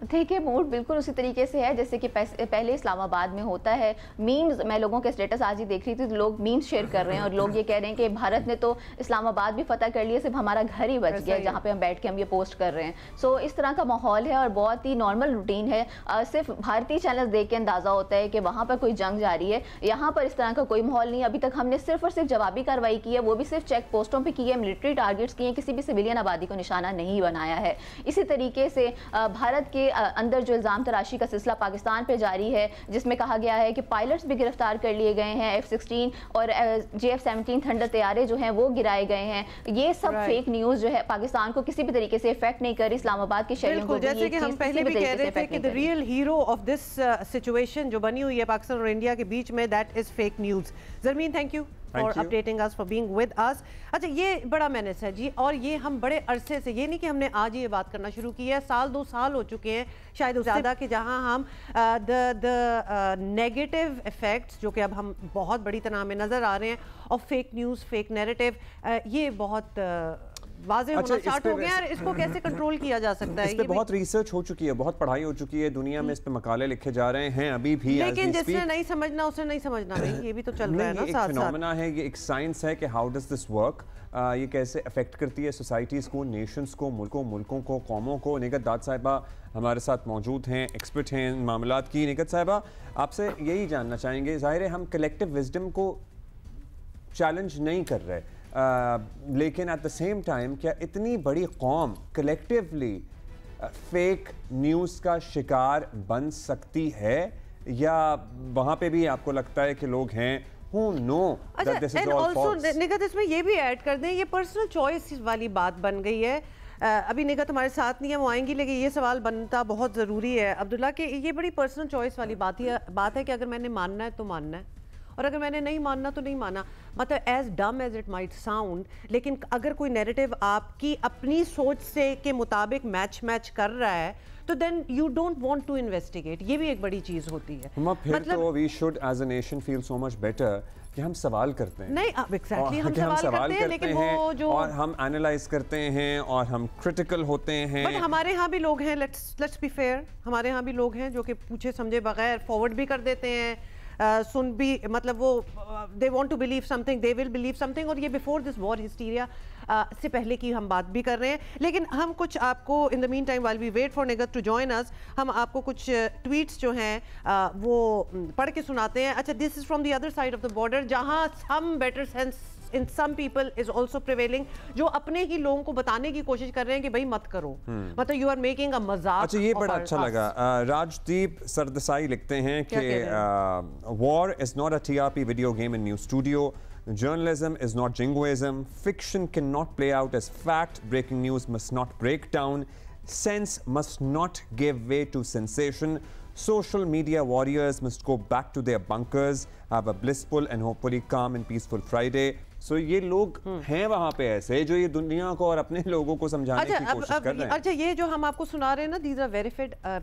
देखिए मूड बिल्कुल उसी तरीके से है जैसे कि पहले इस्लामाबाद में होता है। मीम्स, मैं लोगों के स्टेटस आज ही देख रही थी तो लोग मीम्स शेयर कर रहे हैं और लोग ये कह रहे हैं कि भारत ने तो इस्लामाबाद भी फतह कर लिया, सिर्फ हमारा घर ही बच गया जहाँ पे हम बैठ के हम ये पोस्ट कर रहे हैं। सो इस तरह का माहौल है और बहुत ही नॉर्मल रूटीन है। सिर्फ भारतीय चैनल देख के अंदाज़ा होता है कि वहाँ पर कोई जंग जारी है, यहाँ पर इस तरह का कोई माहौल नहीं। अभी तक हमने सिर्फ और सिर्फ जवाबी कार्रवाई की है, वो भी सिर्फ चेक पोस्टों पर की है, मिलिट्री टारगेट्स किए, किसी भी सिविलियन आबादी को निशाना नहीं बनाया है। इसी तरीके से भारत के अंदर जो इल्ज़ाम तराशी का सिलसिला पाकिस्तान पे जारी है, जिसमें कहा गया है कि पायलट्स भी गिरफ्तार कर लिए गए हैं, F-16 और JF-17 थंडर तैयारे जो हैं वो गिराए गए हैं। ये सब फेक न्यूज़ जो है पाकिस्तान को किसी भी तरीके से इफेक्ट नहीं कर रही, इस्लामाबाद के शहरियों को जैसे कि हम पहले भी कह रहे थे कि the real hero of this situation जो बनी हुई है पाकिस्तान और इंडिया के बीच में, that is fake news. Zarmeen, thank you for updating us, for being with us. अच्छा, ये बड़ा मैनेज है जी, और ये हम बड़े अरसे से, ये नहीं कि हमने आज ये बात करना शुरू की है, 1-2 साल हो चुके हैं शायद उससे ज़्यादा, कि जहां हम द नेगेटिव इफेक्ट्स जो कि अब हम बहुत बड़ी तरह हमें नज़र आ रहे हैं और फेक न्यूज़, फेक नैरेटिव, ये बहुत वाज़े होना स्टार्ट हो गया है। इसको कैसे कंट्रोल किया जा सकता है? इस पे बहुत रिसर्च हो चुकी है, बहुत पढ़ाई हो चुकी है, दुनिया में इस पे मकाले लिखे जा रहे हैं अभी भी। लेकिन जिसने नहीं समझना उसने नहीं समझना भाई, ये भी तो चल रहा है ना साथ-साथ। फिनोमेना है, ये एक साइंस है कि हाउ डज दिस वर्क, ये कैसे अफेक्ट करती है सोसाइटीज़ को, नेशंस को, मुल्कों को, कौमों को। निगत दाद साहिबा हमारे साथ मौजूद हैं, एक्सपर्ट हैं इन मामलात की। निगत साहिबा, आपसे यही जानना चाहेंगे, ज़ाहिर है हम कलेक्टिव विजडम को चैलेंज नहीं कर रहे, लेकिन एट द सेम टाइम क्या इतनी बड़ी कौम कलेक्टिवली फेक न्यूज़ का शिकार बन सकती है, या वहाँ पे भी आपको लगता है कि लोग हैं who know that this is all false? निगत, इसमें ये भी ऐड कर दें, ये पर्सनल चॉइस वाली बात बन गई है। अभी निगत हमारे साथ नहीं है, वो आएंगी, लेकिन ये सवाल बनता बहुत ज़रूरी है अब्दुल्ला कि ये बड़ी पर्सनल चॉइस वाली बात है कि अगर मैंने मानना है तो मानना है, और अगर मैंने नहीं मानना तो नहीं माना, मतलब एज डम एज इट माइट साउंड, लेकिन अगर कोई नैरेटिव आपकी अपनी सोच से के मुताबिक मैच कर रहा है तो then you don't want to investigate. ये भी एक बड़ी चीज होती है। फिर तो we should as a nation feel so much better कि हम सवाल करते हैं। नहीं, एग्जैक्टली हम सवाल करते हैं, लेकिन वो जो और हम एनालाइज करते हैं और हम क्रिटिकल होते हैं। बट हमारे यहाँ भी लोग हैं, लेट्स बी फेयर, हमारे यहाँ भी लोग हैं जो कि पूछे समझे बगैर फॉरवर्ड भी कर देते हैं, सुन भी, मतलब वो they want to believe something, they will believe something. और ये बिफोर दिस वॉर हिस्टीरिया से पहले की हम बात भी कर रहे हैं। लेकिन हम कुछ आपको in the mean time while we wait for Nighat to join us, हम आपको कुछ ट्वीट्स जो हैं वो पढ़ के सुनाते हैं। अच्छा, this is from the other side of the border, जहां some better sense in some people is also prevailing, जो अपने ही लोगों को बताने की कोशिश कर रहे हैं कि भाई मत करो, मतलब you are making a मजाक। अच्छा, ये बड़ा अच्छा लगा। राजदीप सरदेसाई लिखते हैं कि war is not a TRP video game in new studio, journalism is not jingoism, fiction cannot play out as fact, breaking news must not break down, sense must not give way to sensation, social media warriors must go back to their bunkers, have a blissful and hopefully calm and peaceful Friday। So ये लोग हैं वहाँ पे ऐसे जो ये दुनिया को और अपने लोगों को समझाने की कोशिश कर रहे हैं। अच्छा, ये जो हम आपको सुना रहे हैं ना, these are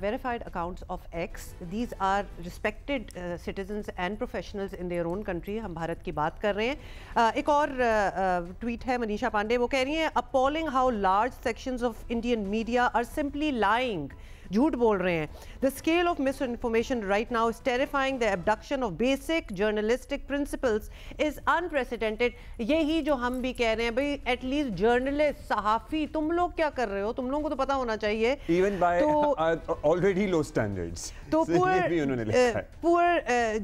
verified accounts of X, these are respected citizens and professionals in their own country। हम भारत की बात कर रहे हैं। एक और ट्वीट है मनीषा पांडे, वो कह रही हैं appalling how large sections of Indian media are simply lying, झूठ बोल रहे हैं। The scale of misinformation right now is terrifying. The abduction of basic journalistic principles is unprecedented। यही जो हम भी कह रहे हैं भाई, एटलीस्ट जर्नलिस्ट, सहाफ़ी, तुम लोग क्या कर रहे हो, तुम लोगों को तो पता होना चाहिए। Even by already low standards। तो poor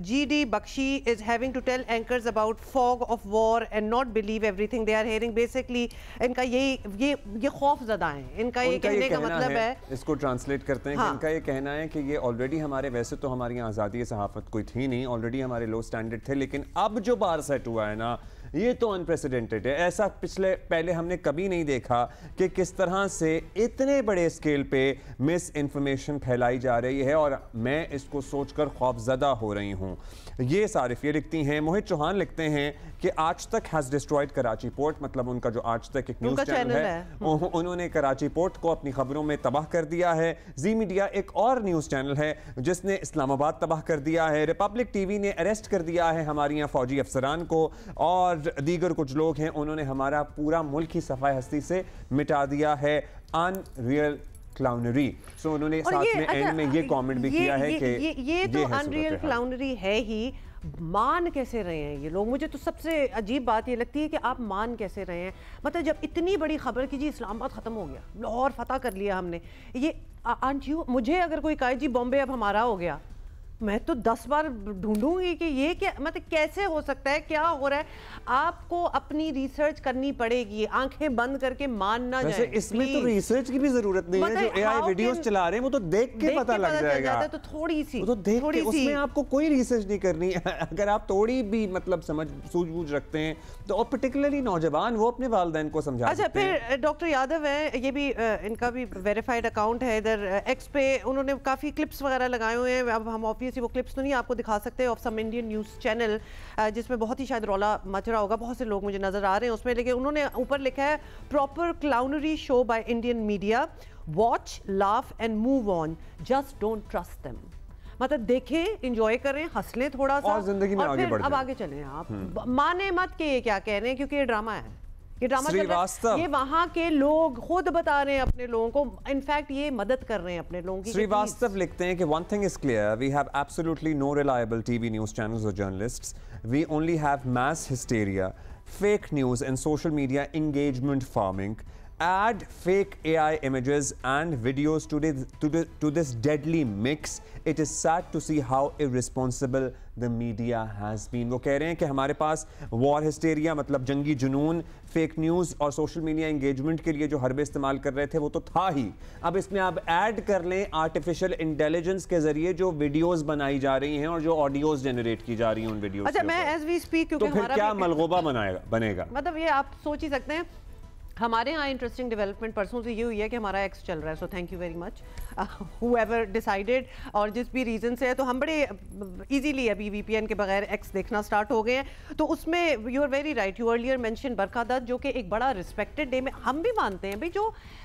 GD Bakshi is having to tell anchors about fog of war and not believe everything they are hearing। Basically इनका ये खौफ ज़दा है, इनका ये कहने का मतलब है, इसको ट्रांसलेट करते हैं कि इनका ये कहना है कि ये ऑलरेडी हमारे, वैसे तो हमारी आज़ादी सहाफ़त कोई थी नहीं, ऑलरेडी हमारे लो स्टैंडर्ड थे, लेकिन अब जो बार सेट हुआ है ना, ये तो अनप्रेसिडेंटेड है। ऐसा पहले हमने कभी नहीं देखा कि किस तरह से इतने बड़े स्केल पे मिस इन्फॉर्मेशन फैलाई जा रही है, और मैं इसको सोचकर खौफजदा हो रही हूँ। ये सारिफ ये लिखती हैं, मोहित चौहान लिखते हैं कि आज तक हैज़ डिस्ट्रॉयड कराची पोर्ट, मतलब उनका जो आज तक एक न्यूज़ चैनल है, उन्होंने कराची पोर्ट को अपनी खबरों में तबाह कर दिया है। जी मीडिया एक और न्यूज़ चैनल है जिसने इस्लामाबाद तबाह कर दिया है। रिपब्लिक टीवी ने अरेस्ट कर दिया है हमारे यहाँ फौजी अफसरान को, और दीगर कुछ लोग हैं, उन्होंने हमारा पूरा मुल्क ही सफाई हस्ती से मिटा दिया है। अनरियल क्लाउनरी। सो उन्होंने साथ में एंड में ये कमेंट भी किया है कि ये तो अनरियल क्लाउनरी है ही। मान कैसे रहे हैं ये लोग? मुझे तो सबसे अजीब बात ये लगती है कि आप मान कैसे रहे हैं। मतलब जब इतनी बड़ी खबर की जी इस्लामाबाद ख़त्म हो गया, लाहौर फतह कर लिया हमने, ये आंट यू, मुझे अगर कोई कहे जी बॉम्बे अब हमारा हो गया, मैं तो 10 बार ढूंढूंगी कि ये क्या, मतलब कैसे हो सकता है, क्या हो रहा है। आपको अपनी रिसर्च करनी पड़ेगी, आंखें बंद करके मानना जाए। इसमें तो रिसर्च की भी जरूरत नहीं है, जो एआई वीडियोस चला रहे हैं वो तो देख के पता लग जाएगा। तो थोड़ी सी, तो देख के उसमें आपको कोई रिसर्च नहीं करनी है। अगर आप थोड़ी भी मतलब समझ सूझबूझ रखते हैं तो, और पर्टिकुलरली नौजवान, वो अपने वालिदैन को समझा। अच्छा, फिर डॉक्टर यादव है, ये भी इनका भी वेरीफाइड अकाउंट है इधर एक्स पे, उन्होंने काफ़ी क्लिप्स वगैरह लगाए हुए हैं। अब हम ऑब्वियसली वो क्लिप्स तो नहीं आपको दिखा सकते, of some Indian news channel, जिसमें बहुत ही शायद रौला मच रहा होगा, बहुत से लोग मुझे नजर आ रहे हैं उसमें, लेकिन उन्होंने ऊपर लिखा है proper clownery show by Indian media, watch, laugh and move on, just don't trust them. मतलब देखें, एंजॉय करें, हंस लें थोड़ा सा, और जिंदगी में आगे बढ़ जाएं। अब आगे चलें आप, माने मत के ये क्या कह रहे हैं, क्योंकि ये ड्रामा है, ये ड्रामा चल रहा है। ये वहां के लोग खुद बता रहे हैं अपने लोगों को, इनफैक्ट ये मदद कर रहे हैं अपने लोगों की। श्रीवास्तव लिखते हैं कि one thing is clear, we have absolutely no reliable TV news channels और journalists, we only have mass hysteria, fake news and social media engagement farming, add fake AI images and videos to this deadly mix. It is sad to see how irresponsible the media has been. वो कह रहे हैं कि हमारे पास war hysteria, मतलब जंगी जुनून, fake news और social media engagement के लिए जो हरबे इस्तेमाल कर रहे थे वो तो था ही, अब इसमें आप ऐड कर लें आर्टिफिशियल इंटेलिजेंस के जरिए जो वीडियोस बनाई जा रही हैं और जो ऑडियोज जनरेट की जा रही हैं उन वीडियोस। अच्छा, मैं एज वी स्पीक, क्योंकि तो फिर क्या मलगोबा बनेगा? मतलब ये आप सोच ही सकते हैं। हमारे यहाँ इंटरेस्टिंग डेवलपमेंट परसों से ये हुई है कि हमारा एक्स चल रहा है, so thank you very much. whoever decided, और जिस भी रीज़न से है, तो हम बड़े इजीली अभी VPN के बगैर एक्स देखना स्टार्ट हो गए हैं। तो उसमें you are very right, you earlier mention Barkha Dutt, जो कि एक बड़ा रिस्पेक्टेड नेम है। हम भी मानते हैं भाई,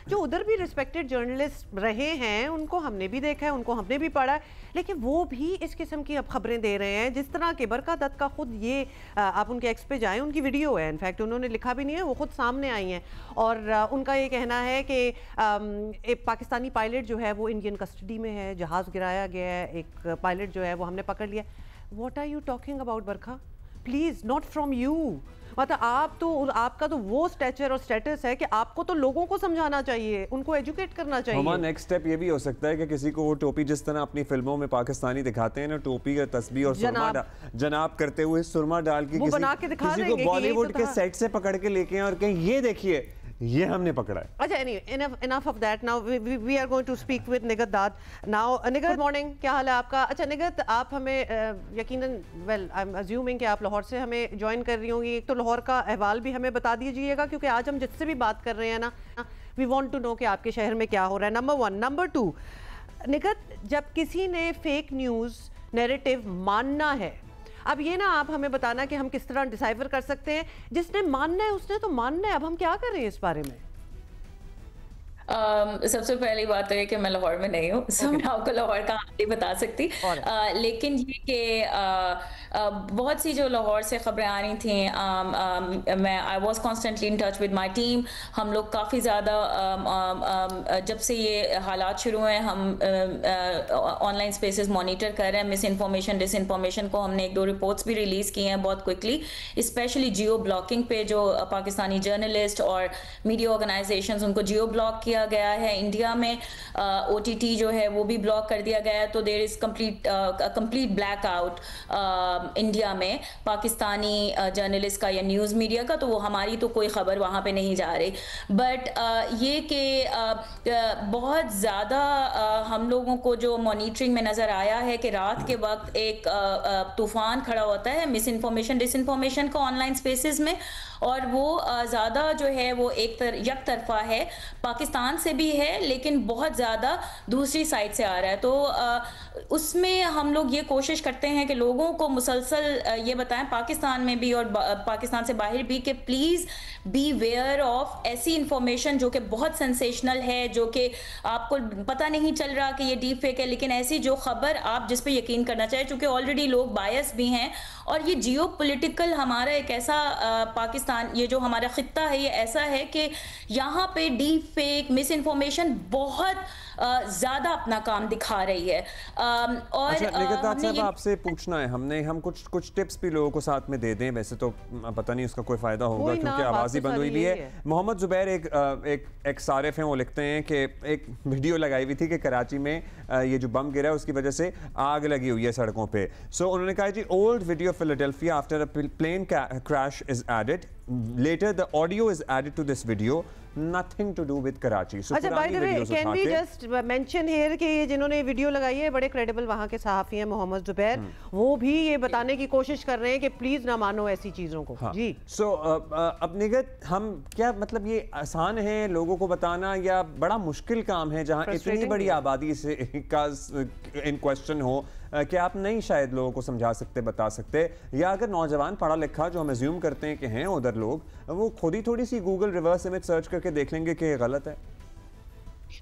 जो उधर भी रिस्पेक्टेड जर्नलिस्ट रहे हैं उनको हमने भी देखा है, उनको हमने भी पढ़ा है, लेकिन वो भी इस किस्म की अब खबरें दे रहे हैं जिस तरह के बरखा दत्त का खुद ये आप उनके एक्स पे जाएं, उनकी वीडियो है, इनफैक्ट उन्होंने लिखा भी नहीं है, वो खुद सामने आई हैं और उनका ये कहना है कि एक पाकिस्तानी पायलट जो है वो इंडियन कस्टडी में है, जहाज़ गिराया गया है, एक पायलट जो है वो हमने पकड़ लिया। What are you talking about Barkha? Please not from you. मतलब आपका तो वो स्टेचर और स्टेटस है कि आपको तो लोगों को समझाना चाहिए, उनको एजुकेट करना चाहिए। हमारा नेक्स्ट स्टेप ये भी हो सकता है कि किसी को वो टोपी, जिस तरह अपनी फिल्मों में पाकिस्तानी दिखाते हैं ना, टोपी का तस्बीह और सुरमा जनाब करते हुए सुरमा डाल के किसी को बॉलीवुड के सेट से पकड़ के लेके और कहें ये देखिए ये हमने पकड़ा है। अच्छा, enough of that. Now we are going to speak with निगत दाद. Now निगत, good morning, क्या हाल है आपका? अच्छा निगत, आप हमें यकीनन I'm assuming कि आप लाहौर से हमें ज्वाइन कर रही होंगी। एक तो लाहौर का अहवाल भी हमें बता दीजिएगा, क्योंकि आज हम जिससे भी बात कर रहे हैं ना, we want to know कि आपके शहर में क्या हो रहा है, नंबर 1। नंबर 2, निगत, जब किसी ने फेक न्यूज़ नैरेटिव मानना है, अब ये ना आप हमें बताना कि हम किस तरह डिसाइफर कर सकते हैं। जिसने मानना है उसने तो मानना है, अब हम क्या करें इस बारे में? सबसे पहली बात तो है कि मैं लाहौर में नहीं हूँ, सो मैं आपको लाहौर का नहीं बता सकती, लेकिन ये कि बहुत सी जो लाहौर से खबरें आ रही थी, I was constantly in touch with my team. हम लोग काफ़ी ज़्यादा जब से ये हालात शुरू हुए हम ऑनलाइन स्पेसेस मॉनिटर कर रहे हैं। मिस इन्फॉर्मेशन, डिस इन्फॉर्मेशन को हमने 1-2 रिपोर्ट्स भी रिलीज़ की हैं बहुत क्विकली, स्पेशली जियो ब्लॉकिंग पे जो पाकिस्तानी जर्नलिस्ट और मीडिया ऑर्गेनाइजेशंस, उनको जियो ब्लॉक किया गया है। इंडिया में OTT जो है वो भी ब्लॉक कर दिया गया है, तो there is complete blackout India में पाकिस्तानी जर्नलिस्ट का या न्यूज़ मीडिया का, तो वो हमारी तो कोई खबर वहाँ पे नहीं जा रही। बट ये कि बहुत ज़्यादा हम लोगों को जो मॉनिटरिंग में नज़र आया है कि रात के वक्त एक तूफान खड़ा होता है मिस इन्फॉर्मेशन, डिस इन्फॉर्मेशन का ऑनलाइन स्पेसेस में, और वो ज़्यादा जो है वो एक तरफा है, पाकिस्तान से भी है लेकिन बहुत ज़्यादा दूसरी साइड से आ रहा है। तो उसमें हम लोग ये कोशिश करते हैं कि लोगों को मुसलसल ये बताएं, पाकिस्तान में भी और पाकिस्तान से बाहर भी, कि प्लीज़ बी वेयर ऑफ ऐसी इंफॉर्मेशन जो कि बहुत सेंसेशनल है, जो कि आपको पता नहीं चल रहा कि ये डीप फेक है, लेकिन ऐसी जो खबर आप जिस पे यकीन करना चाहिए, चूँकि ऑलरेडी लोग बायस भी हैं, और ये जियो पोलिटिकल हमारा एक ऐसा पाकिस्तान, ये जो हमारा खित्ता है ये ऐसा है कि यहाँ पे डीप फेक, मिस इन्फॉर्मेशन बहुत ज़्यादा अपना काम दिखा रही है। और अच्छा निगत साहब, आपसे पूछना है, हम कुछ टिप्स भी लोगों को साथ में दे दें, वैसे तो पता नहीं उसका कोई फ़ायदा होगा क्योंकि आवाज़ ही बंद हुई भी है। मोहम्मद जुबैर एक सारिफ हैं, वो लिखते हैं कि एक वीडियो लगाई हुई थी कि कराची में ये जो बम गिरा है उसकी वजह से आग लगी हुई है सड़कों पे। सो उन्होंने कहा जी, old video Philadelphia after a plane crash is added, later the audio is added to this video, nothing to do with Karachi. So अच्छा, by the way, can we just mention here कि ये जिन्होंने video लगाई है बड़े credible वहाँ के सहाफ़ी हैं, मोहम्मद जुबैर, वो भी ये बताने की कोशिश कर रहे हैं कि प्लीज ना मानो ऐसी चीज़ों को। हाँ। जी सो अब निगत, हम क्या मतलब ये आसान है लोगों को बताना या बड़ा मुश्किल काम है जहाँ इतनी बड़ी आबादी से का इन क्वेश्चन हो कि आप नहीं शायद लोगों को समझा सकते, बता सकते, या अगर नौजवान पढ़ा लिखा जो हम एज्यूम करते हैं कि हैं उधर लोग, वो खुद ही थोड़ी C Google reverse image search करके देख लेंगे कि ये गलत है।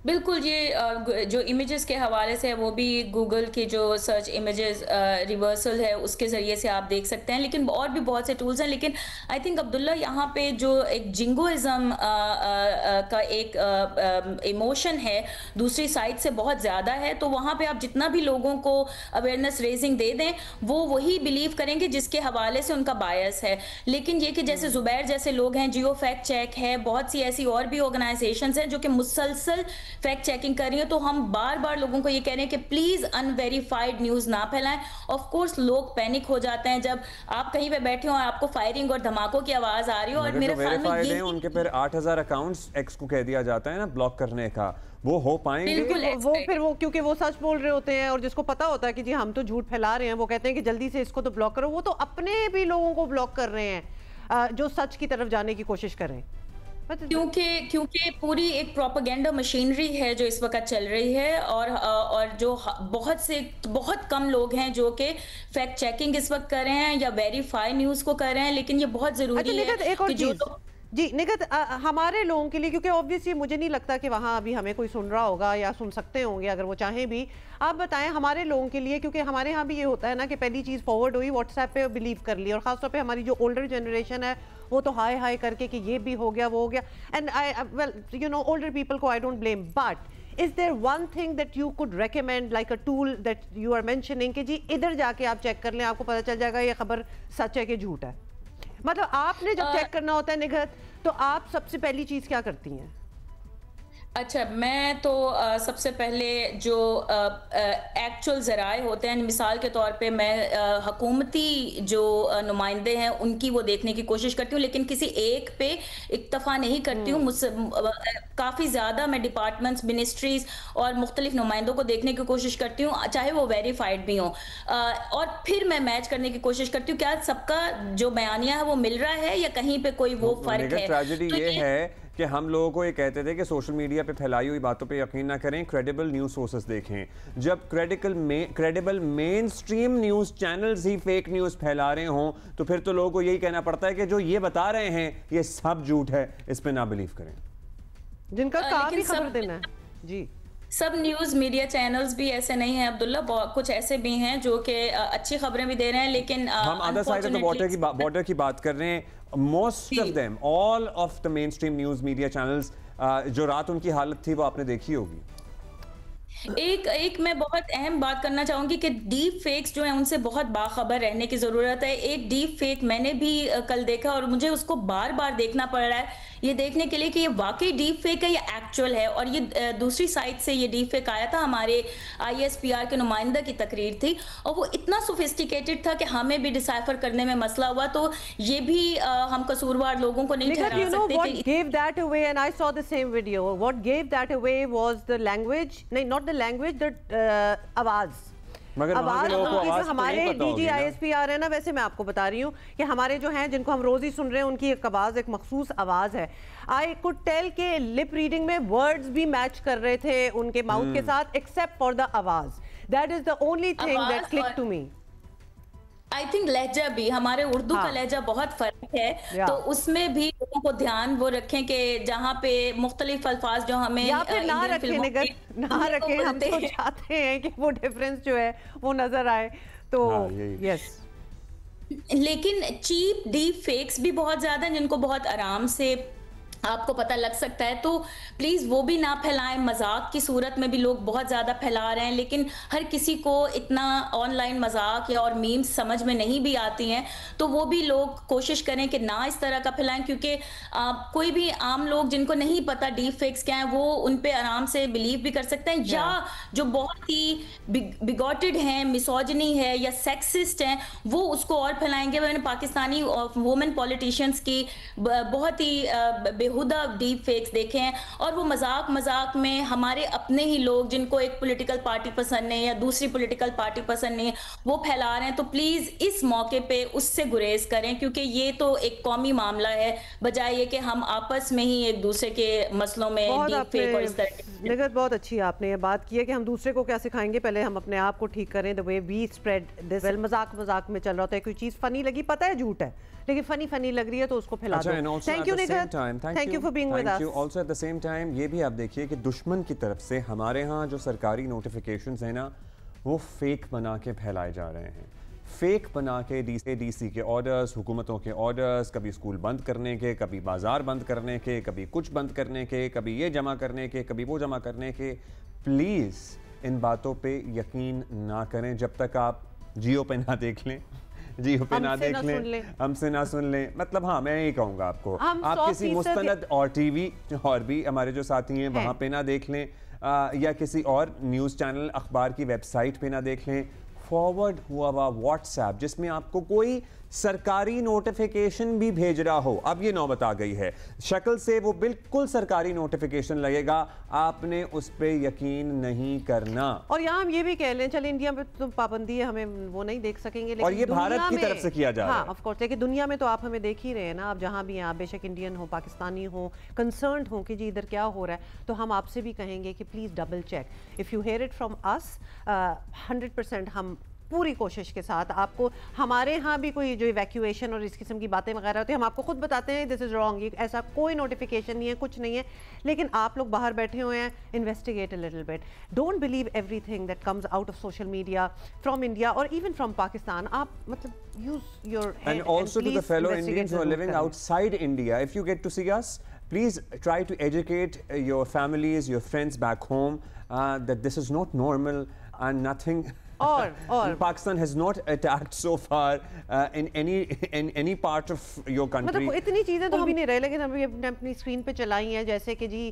बिल्कुल, ये जो इमेजेस के हवाले से है वो भी गूगल की जो सर्च इमेजेस रिवर्सल है उसके ज़रिए से आप देख सकते हैं, लेकिन और भी बहुत से टूल्स हैं। लेकिन आई थिंक अब्दुल्ला, यहाँ पे जो एक जिंगोइज़म का एक इमोशन है दूसरी साइड से बहुत ज़्यादा है, तो वहाँ पे आप जितना भी लोगों को अवेयरनेस रेजिंग दे दें वो वही बिलीव करेंगे जिसके हवाले से उनका बायस है। लेकिन ये कि जैसे ज़ुबैर जैसे लोग हैं, जियो फैक्ट चेक है, बहुत सी ऐसी और भी ऑर्गेनाइजेशंस हैं जो कि मुसलसल फैक्ट चेकिंग कर रही है, तो हम बार बार लोगों को ये कह रहे हैं कि प्लीज अनवेरीफाइड न्यूज ना फैलाएं। ऑफ कोर्स लोग पैनिक हो जाते हैं जब आप कहीं पे बैठे हो, आपको फायरिंग और धमाकों की आवाज आ रही हो, और मेरे ख्याल में ये उनके फिर 8000 अकाउंट्स एक्स को कह दिया जाता है ना ब्लॉक करने का, वो हो पाएंगे? वो फिर वो क्योंकि वो सच बोल रहे होते हैं और जिसको पता होता है कि जी हम तो झूठ फैला रहे हैं, वो कहते हैं कि जल्दी से इसको तो ब्लॉक करो। वो तो अपने भी लोगों को ब्लॉक कर रहे हैं जो सच की तरफ जाने की कोशिश कर रहे हैं। क्योंकि पूरी एक प्रोपेगेंडा मशीनरी है जो इस वक्त चल रही है, और जो बहुत कम लोग हैं जो कि फैक्ट चेकिंग इस वक्त कर रहे हैं या वेरीफाई न्यूज़ को कर रहे हैं, लेकिन ये बहुत ज़रूरी है कि जो जी निगत, हमारे लोगों के लिए, क्योंकि ऑब्वियसली मुझे नहीं लगता कि वहाँ अभी हमें कोई सुन रहा होगा या सुन सकते होंगे अगर वो चाहें भी, आप बताएं हमारे लोगों के लिए, क्योंकि हमारे यहाँ भी ये होता है ना कि पहली चीज़ फॉरवर्ड हुई व्हाट्सएप पे बिलीव कर ली, और ख़ासतौर पे हमारी जो ओल्डर जनरेशन है वो तो हाय हाय करके कि ये भी हो गया वो हो गया, and I well you know older people को I don't blame, but is there one thing that you could recommend like a tool that you are mentioning कि जी इधर जाके आप चेक कर लें, आपको पता चल जाएगा ये खबर सच है कि झूठ है? मतलब आपने जब चेक करना होता है निगहत, तो आप सबसे पहली चीज क्या करती हैं? अच्छा, मैं तो सबसे पहले जो एक्चुअल ज़राए होते हैं, मिसाल के तौर पे मैं हुकूमती जो नुमाइंदे हैं उनकी वो देखने की कोशिश करती हूँ, लेकिन किसी एक पे इक्तफा नहीं करती हूँ। मुझसे काफ़ी ज़्यादा मैं डिपार्टमेंट्स, मिनिस्ट्रीज़ और मुख्तलिफ नुमाइंदों को देखने की कोशिश करती हूँ, चाहे वो वेरीफाइड भी हों, और फिर मैं मैच करने की कोशिश करती हूँ क्या सबका जो बयानिया है वो मिल रहा है या कहीं पे कोई वो फ़र्क है। ट्रेजेडी ये है कि हम लोगों को ये कहते थे कि सोशल मीडिया पे फैलाई हुई बातों पे यकीन ना करें, क्रेडिबल न्यूज़ सोर्सेज देखें। जब credible mainstream news channels ही फेक न्यूज़ फैला रहे हों तो फिर तो लोगों को यही कहना पड़ता है कि जो ये बता रहे हैं ये सब झूठ है, इस पे ना बिलीव करें, जिनका काम ही खबर देना है। जी, सब न्यूज़ मीडिया चैनल्स भी ऐसे नहीं हैं अब्दुल्ला, कुछ ऐसे भी हैं जो कि अच्छी खबरें भी दे रहे हैं, लेकिन हम other side of the border की बात कर रहे हैं। Most of them, all of the main stream news media channels, जो रात उनकी हालत थी वो आपने देखी होगी। एक मैं बहुत अहम बात करना चाहूंगी कि डीप फेक्स जो है उनसे बहुत बाखबर रहने की जरूरत है। एक डीप फेक मैंने भी कल देखा और मुझे उसको बार बार देखना पड़ रहा है ये देखने के लिए कि ये वाकई डीप फेक है या एक्चुअल है। और ये दूसरी साइड से ये डीप फेक आया था, हमारे ISPR के नुमाइंदा की तकरीर थी और वो इतना सोफिस्टिकेटेड था कि हमें भी डिसाइफर करने में मसला हुआ। तो ये भी हम कसूरवार लोगों को नहीं ठहरा सकते। What gave that away, and I saw the same video. What gave that away was the language, नहीं, not the language, the आवाज। मगर आवाज हमारे DG ISPR है ना, वैसे मैं आपको बता रही हूँ कि हमारे जो हैं जिनको हम रोज ही सुन रहे हैं उनकी एक आवाज, एक मखसूस आवाज है। आई कुड टेल के लिप रीडिंग में वर्ड्स भी मैच कर रहे थे उनके माउथ के साथ, एक्सेप्ट फॉर द आवाज। That is the only thing that click to me. I think लहजा भी, हमारे उर्दू का लहजा बहुत फर्क है, तो उसमें भी लोगों को ध्यान वो रखें कि जहाँ पे मुख्तलिफ अल्फाज जो हमें या फिर ना रखें, ना रखें, हम तो चाहते हैं कि वो डिफरेंस जो है वो नजर आए। तो यस, लेकिन चीप डीप फेक्स भी बहुत ज्यादा हैं जिनको बहुत आराम से आपको पता लग सकता है, तो प्लीज़ वो भी ना फैलाएं। मजाक की सूरत में भी लोग बहुत ज़्यादा फैला रहे हैं, लेकिन हर किसी को इतना ऑनलाइन मजाक या और मीम्स समझ में नहीं भी आती हैं, तो वो भी लोग कोशिश करें कि ना इस तरह का फैलाएं, क्योंकि कोई भी आम लोग जिनको नहीं पता डीप फेक्स क्या है वो उन पे आराम से बिलीव भी कर सकते हैं, या जो बहुत ही बिगॉटेड हैं, मिसोजिनी है या सेक्सिस्ट हैं, वो उसको और फैलाएंगे। मैंने पाकिस्तानी वुमेन पॉलिटिशियंस की बहुत ही बेहुदा डीप फेक्स देखे हैं, और वो मजाक में हमारे अपने ही लोग जिनको एक पॉलिटिकल पार्टी पसंद नहीं या दूसरी पॉलिटिकल पार्टी पसंद नहीं है वो फैला रहे हैं। तो प्लीज इस मौके पे उससे गुरेज करें, क्योंकि ये तो एक कौमी मामला है, बजाय ये कि हम आपस में ही एक दूसरे के मसलों में डीप फेक और इस तरह के। निगहत, बहुत अच्छी आपने ये बात की है कि हम दूसरे को क्या सिखाएंगे, पहले हम अपने आप को ठीक करें। The way we spread this, मजाक में चल रहा होता है, कोई चीज फनी लगी, पता है झूठ है, लेकिन फनी लग रही है तो उसको फैला दो। Thank you Nighat, thank you for being with us. Also at the same time ये भी आप देखिए कि दुश्मन की तरफ से हमारे यहाँ जो सरकारी नोटिफिकेशंस हैं ना वो फेक बना के फैलाए जा रहे हैं। फेक बना के DC के ऑर्डर्स, हुकूमतों के ऑर्डर्स, कभी स्कूल बंद करने के, कभी बाजार बंद करने के, कभी कुछ बंद करने के, कभी ये जमा करने के, कभी वो जमा करने के। प्लीज़ इन बातों पे यकीन ना करें जब तक आप जियो पे ना देख लें, जियो पे ना देख लें, हमसे ना सुन लें। मतलब हाँ, मैं यही कहूँगा आपको, आप किसी मुस्तनद और टीवी और भी हमारे जो साथी हैं वहाँ पे ना देख लें, या किसी और न्यूज़ चैनल अखबार की वेबसाइट पे ना देख लें। फॉरवर्ड हुआ व्हाट्सएप जिसमें आपको कोई सरकारी नोटिफिकेशन भी भेज रहा हो। अब ये नौबत आ गई है, शक्ल से वो बिल्कुल सरकारी नोटिफिकेशन लगेगा, आपने उस पर यकीन नहीं करना। और यहाँ हम ये भी कह लें, चले इंडिया में तो पाबंदी है, हमें वो नहीं देख सकेंगे, लेकिन और ये भारत की तरफ से किया जा रहा है। ऑफ कोर्स, लेकिन दुनिया में तो आप हमें देख ही रहे हैं ना, आप जहाँ भी हैं, आप बेशक इंडियन हो, पाकिस्तानी हो, कंसर्न्ड हो कि जी इधर क्या हो रहा है, तो हम आपसे भी कहेंगे कि please double check. If you hear it from us 100% हम पूरी कोशिश के साथ आपको, हमारे यहाँ भी कोई जो इवैक्यूएशन और इस किस्म की बातें वगैरह होती है, हम आपको खुद बताते हैं दिस इज़ रॉन्ग, ये ऐसा कोई नोटिफिकेशन नहीं है, कुछ नहीं है, लेकिन आप लोग बाहर बैठे हुए हैं, investigate a little bit, don't believe everything that comes out of social media from India और इवन फ्रॉम पाकिस्तान। आप मतलब use your head and also to the fellow Indians who are living outside India, if you get to see us, please try to educate your families, your friends back home that this is not normal and nothing. और Pakistan has not attacked so far in any part of your country. मतलब इतनी चीज़ें तो हम ही नहीं रहे, लेकिन अभी अपनी स्क्रीन पे चलाई हैं, जैसे कि जी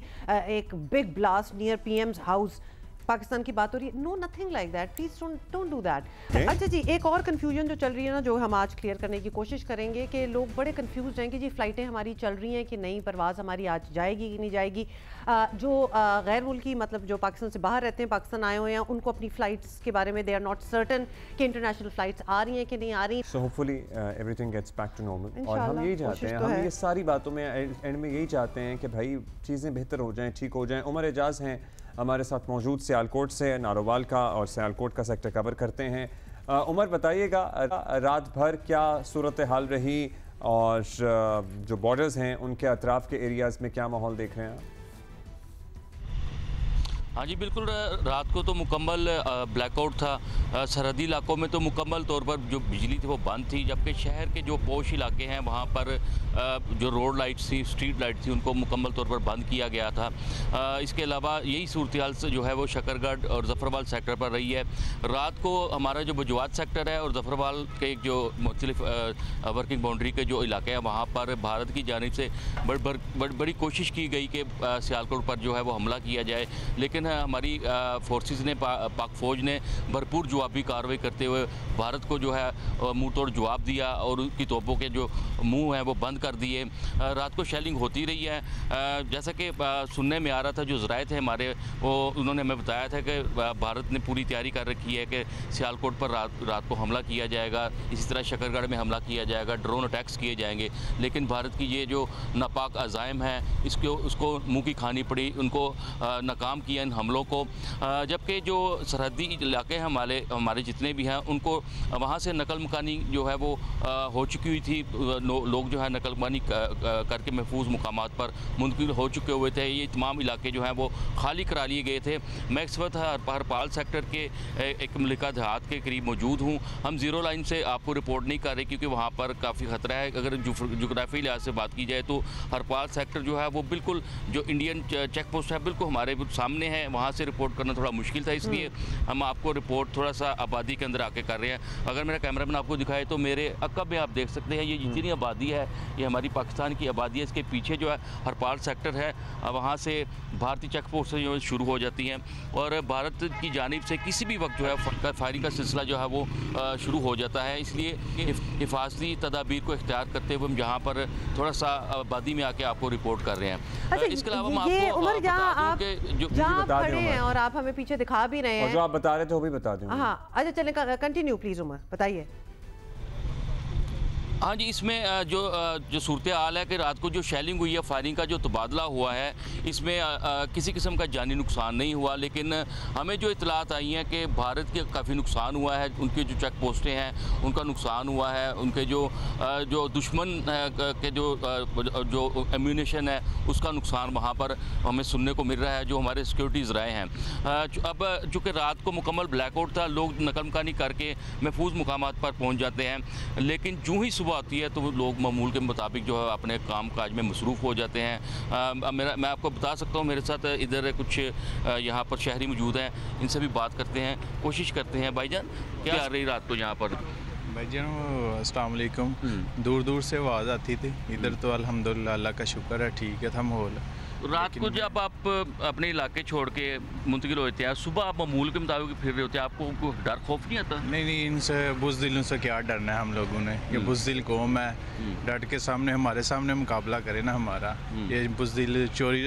एक big blast near PM's house, Pakistan की बात हो रही है। No, nothing like that, please don't do that. अच्छा जी, एक और कंफ्यूजन जो चल रही है ना, जो हम आज क्लियर करने की कोशिश करेंगे कि लोग बड़े कंफ्यूज हैं कि जी फ़्लाइटें हमारी चल रही हैं कि नहीं, परवाज़ हमारी आज जाएगी कि नहीं जाएगी। जो गैर मुल्की, मतलब जो पाकिस्तान से बाहर रहते हैं, पाकिस्तान आए हुए हैं, उनको अपनी फ़्लाइट्स के बारे में दे आर नॉट सर्टन कि इंटरनेशनल फ़्लाइट्स आ रही हैं कि नहीं आ रही। So hopefully everything gets back to normal. और हम यही चाहते हैं, हम ये सारी बातों में एंड में यही चाहते हैं कि भाई चीज़ें बेहतर हो जाएँ, ठीक हो जाएँ। उमर एजाज हैं हमारे साथ मौजूद, सियालकोट से, नारोवाल का और सियालकोट का सेक्टर कवर करते हैं। उमर बताइएगा, रात भर क्या सूरत हाल रही और जो बॉर्डर्स हैं उनके अतराफ़ के एरियाज़ में क्या माहौल देख रहे हैं आप? हाँ जी बिल्कुल, रात को तो मुकम्मल ब्लैकआउट था। सरहदी इलाकों में तो मुकम्मल तौर पर जो बिजली थी वो बंद थी, जबकि शहर के जो पोश इलाके हैं वहाँ पर जो रोड लाइट्स थी, स्ट्रीट लाइट थी, उनको मुकम्मल तौर पर बंद किया गया था। इसके अलावा यही सूरत हाल से जो है वो शकरगढ़ और जफरवाल सेक्टर पर रही है। रात को हमारा जो बजवात सेक्टर है और जफरवाल के जो मुख्तलिफ वर्किंग बाउंड्री के जो इलाके हैं वहाँ पर भारत की जानिब से बड़ी कोशिश की गई कि सियालकोट पर जो है वो हमला किया जाए, लेकिन हमारी फोर्सेस ने, पाक फ़ौज ने भरपूर जवाबी कार्रवाई करते हुए भारत को जो है मुंह तोड़ जवाब दिया और उनकी तोपों के जो मुंह हैं वो बंद कर दिए। रात को शेलिंग होती रही है, जैसा कि सुनने में आ रहा था, जो ज़राए थे हमारे, वो उन्होंने हमें बताया था कि भारत ने पूरी तैयारी कर रखी है कि सियालकोट पर रात को हमला किया जाएगा, इसी तरह शकरगढ़ में हमला किया जाएगा, ड्रोन अटैक्स किए जाएंगे। लेकिन भारत की ये जो नापाक अज़ाइम है उसको मुँह की खानी पड़ी, उनको नाकाम किया इन हमलों को। जबकि जो सरहदी इलाके हैं हमारे जितने भी हैं, उनको वहाँ से नकल मकानी जो है वो हो चुकी हुई थी, लोग जो है नकल मकानी करके महफूज मुकामात पर मुंतकिल हो चुके हुए थे। ये तमाम इलाके जो हैं वो खाली करा लिए गए थे। मैं इस वक्त हरपाल सेक्टर के एक मलिका देहात के करीब मौजूद हूँ। हम ज़ीरो लाइन से आपको रिपोर्ट नहीं कर रहे क्योंकि वहाँ पर काफ़ी ख़तरा है। अगर जोग्राफी लिहाज से बात की जाए तो हरपाल सेक्टर जो है वो बिल्कुल जो इंडियन चेक पोस्ट है बिल्कुल हमारे सामने है, वहाँ से रिपोर्ट करना थोड़ा मुश्किल था, इसलिए हम आपको रिपोर्ट थोड़ा सा आबादी के अंदर आके कर रहे हैं। अगर मेरा कैमरामैन आपको दिखाए तो मेरे अकब में आप देख सकते हैं ये जितनी आबादी है ये हमारी पाकिस्तान की आबादी है। इसके पीछे जो है हरपाल सेक्टर है, वहाँ से भारतीय चेक पोस्ट जो है शुरू हो जाती हैं और भारत की जानिब से किसी भी वक्त जो है फायरिंग का सिलसिला जो है वो शुरू हो जाता है। इसलिए हिफाजती तदाबीर को इख्तियार करते हुए हम यहाँ पर थोड़ा सा आबादी में आके आपको रिपोर्ट कर रहे हैं। इसके अलावा हम आपको खड़े हैं और आप हमें पीछे दिखा भी रहे हैं और जो आप बता रहे थे वो भी बता दूं। हाँ, अच्छा चलें, कंटिन्यू प्लीज उमर, बताइए। हाँ जी, इसमें जो सूरत हाल है कि रात को जो शेलिंग हुई है, फायरिंग का जो तबादला हुआ है, इसमें किसी किस्म का जानी नुकसान नहीं हुआ, लेकिन हमें जो इतलात आई हैं कि भारत के काफ़ी नुकसान हुआ है, उनके जो चेक पोस्टें हैं उनका नुकसान हुआ है, उनके जो दुश्मन के जो एम्यूनेशन है उसका नुकसान वहाँ पर हमें सुनने को मिल रहा है, जो हमारे सिक्योरिटीज़ रहे हैं। अब चूँकि रात को मुकम्मल ब्लैकआउट था, लोग नकल मकानी करके महफूज मुकामात पर पहुँच जाते हैं, लेकिन जो ही आती है तो वो लोग मामूल के मुताबिक जो है अपने काम काज में मसरूफ़ हो जाते हैं। मैं आपको बता सकता हूँ, मेरे साथ इधर कुछ यहाँ पर शहरी मौजूद हैं, इनसे भी बात करते हैं, कोशिश करते हैं। भाईजान क्या आ रही रात को यहाँ पर? भाईजान अस्सलाम वालेकुम, दूर दूर से आवाज़ आती थी, इधर तो अल्हम्दुलिल्लाह अल्लाह का शुक्र है ठीक है था माहौल। रात को जब आप अपने इलाके छोड़ के मुंतकिल होते हैं, सुबह आप मामूल के मुताबिक फिर रहे होते हैं, आपको कोई डर खौफ नहीं आता? नहीं, इनसे बुज़दिलों से क्या डरना है हम लोगों ने। ये बुज़दिल कौम है, डट के सामने हमारे सामने मुकाबला करे ना हमारा। ये बुज़दिल चोरी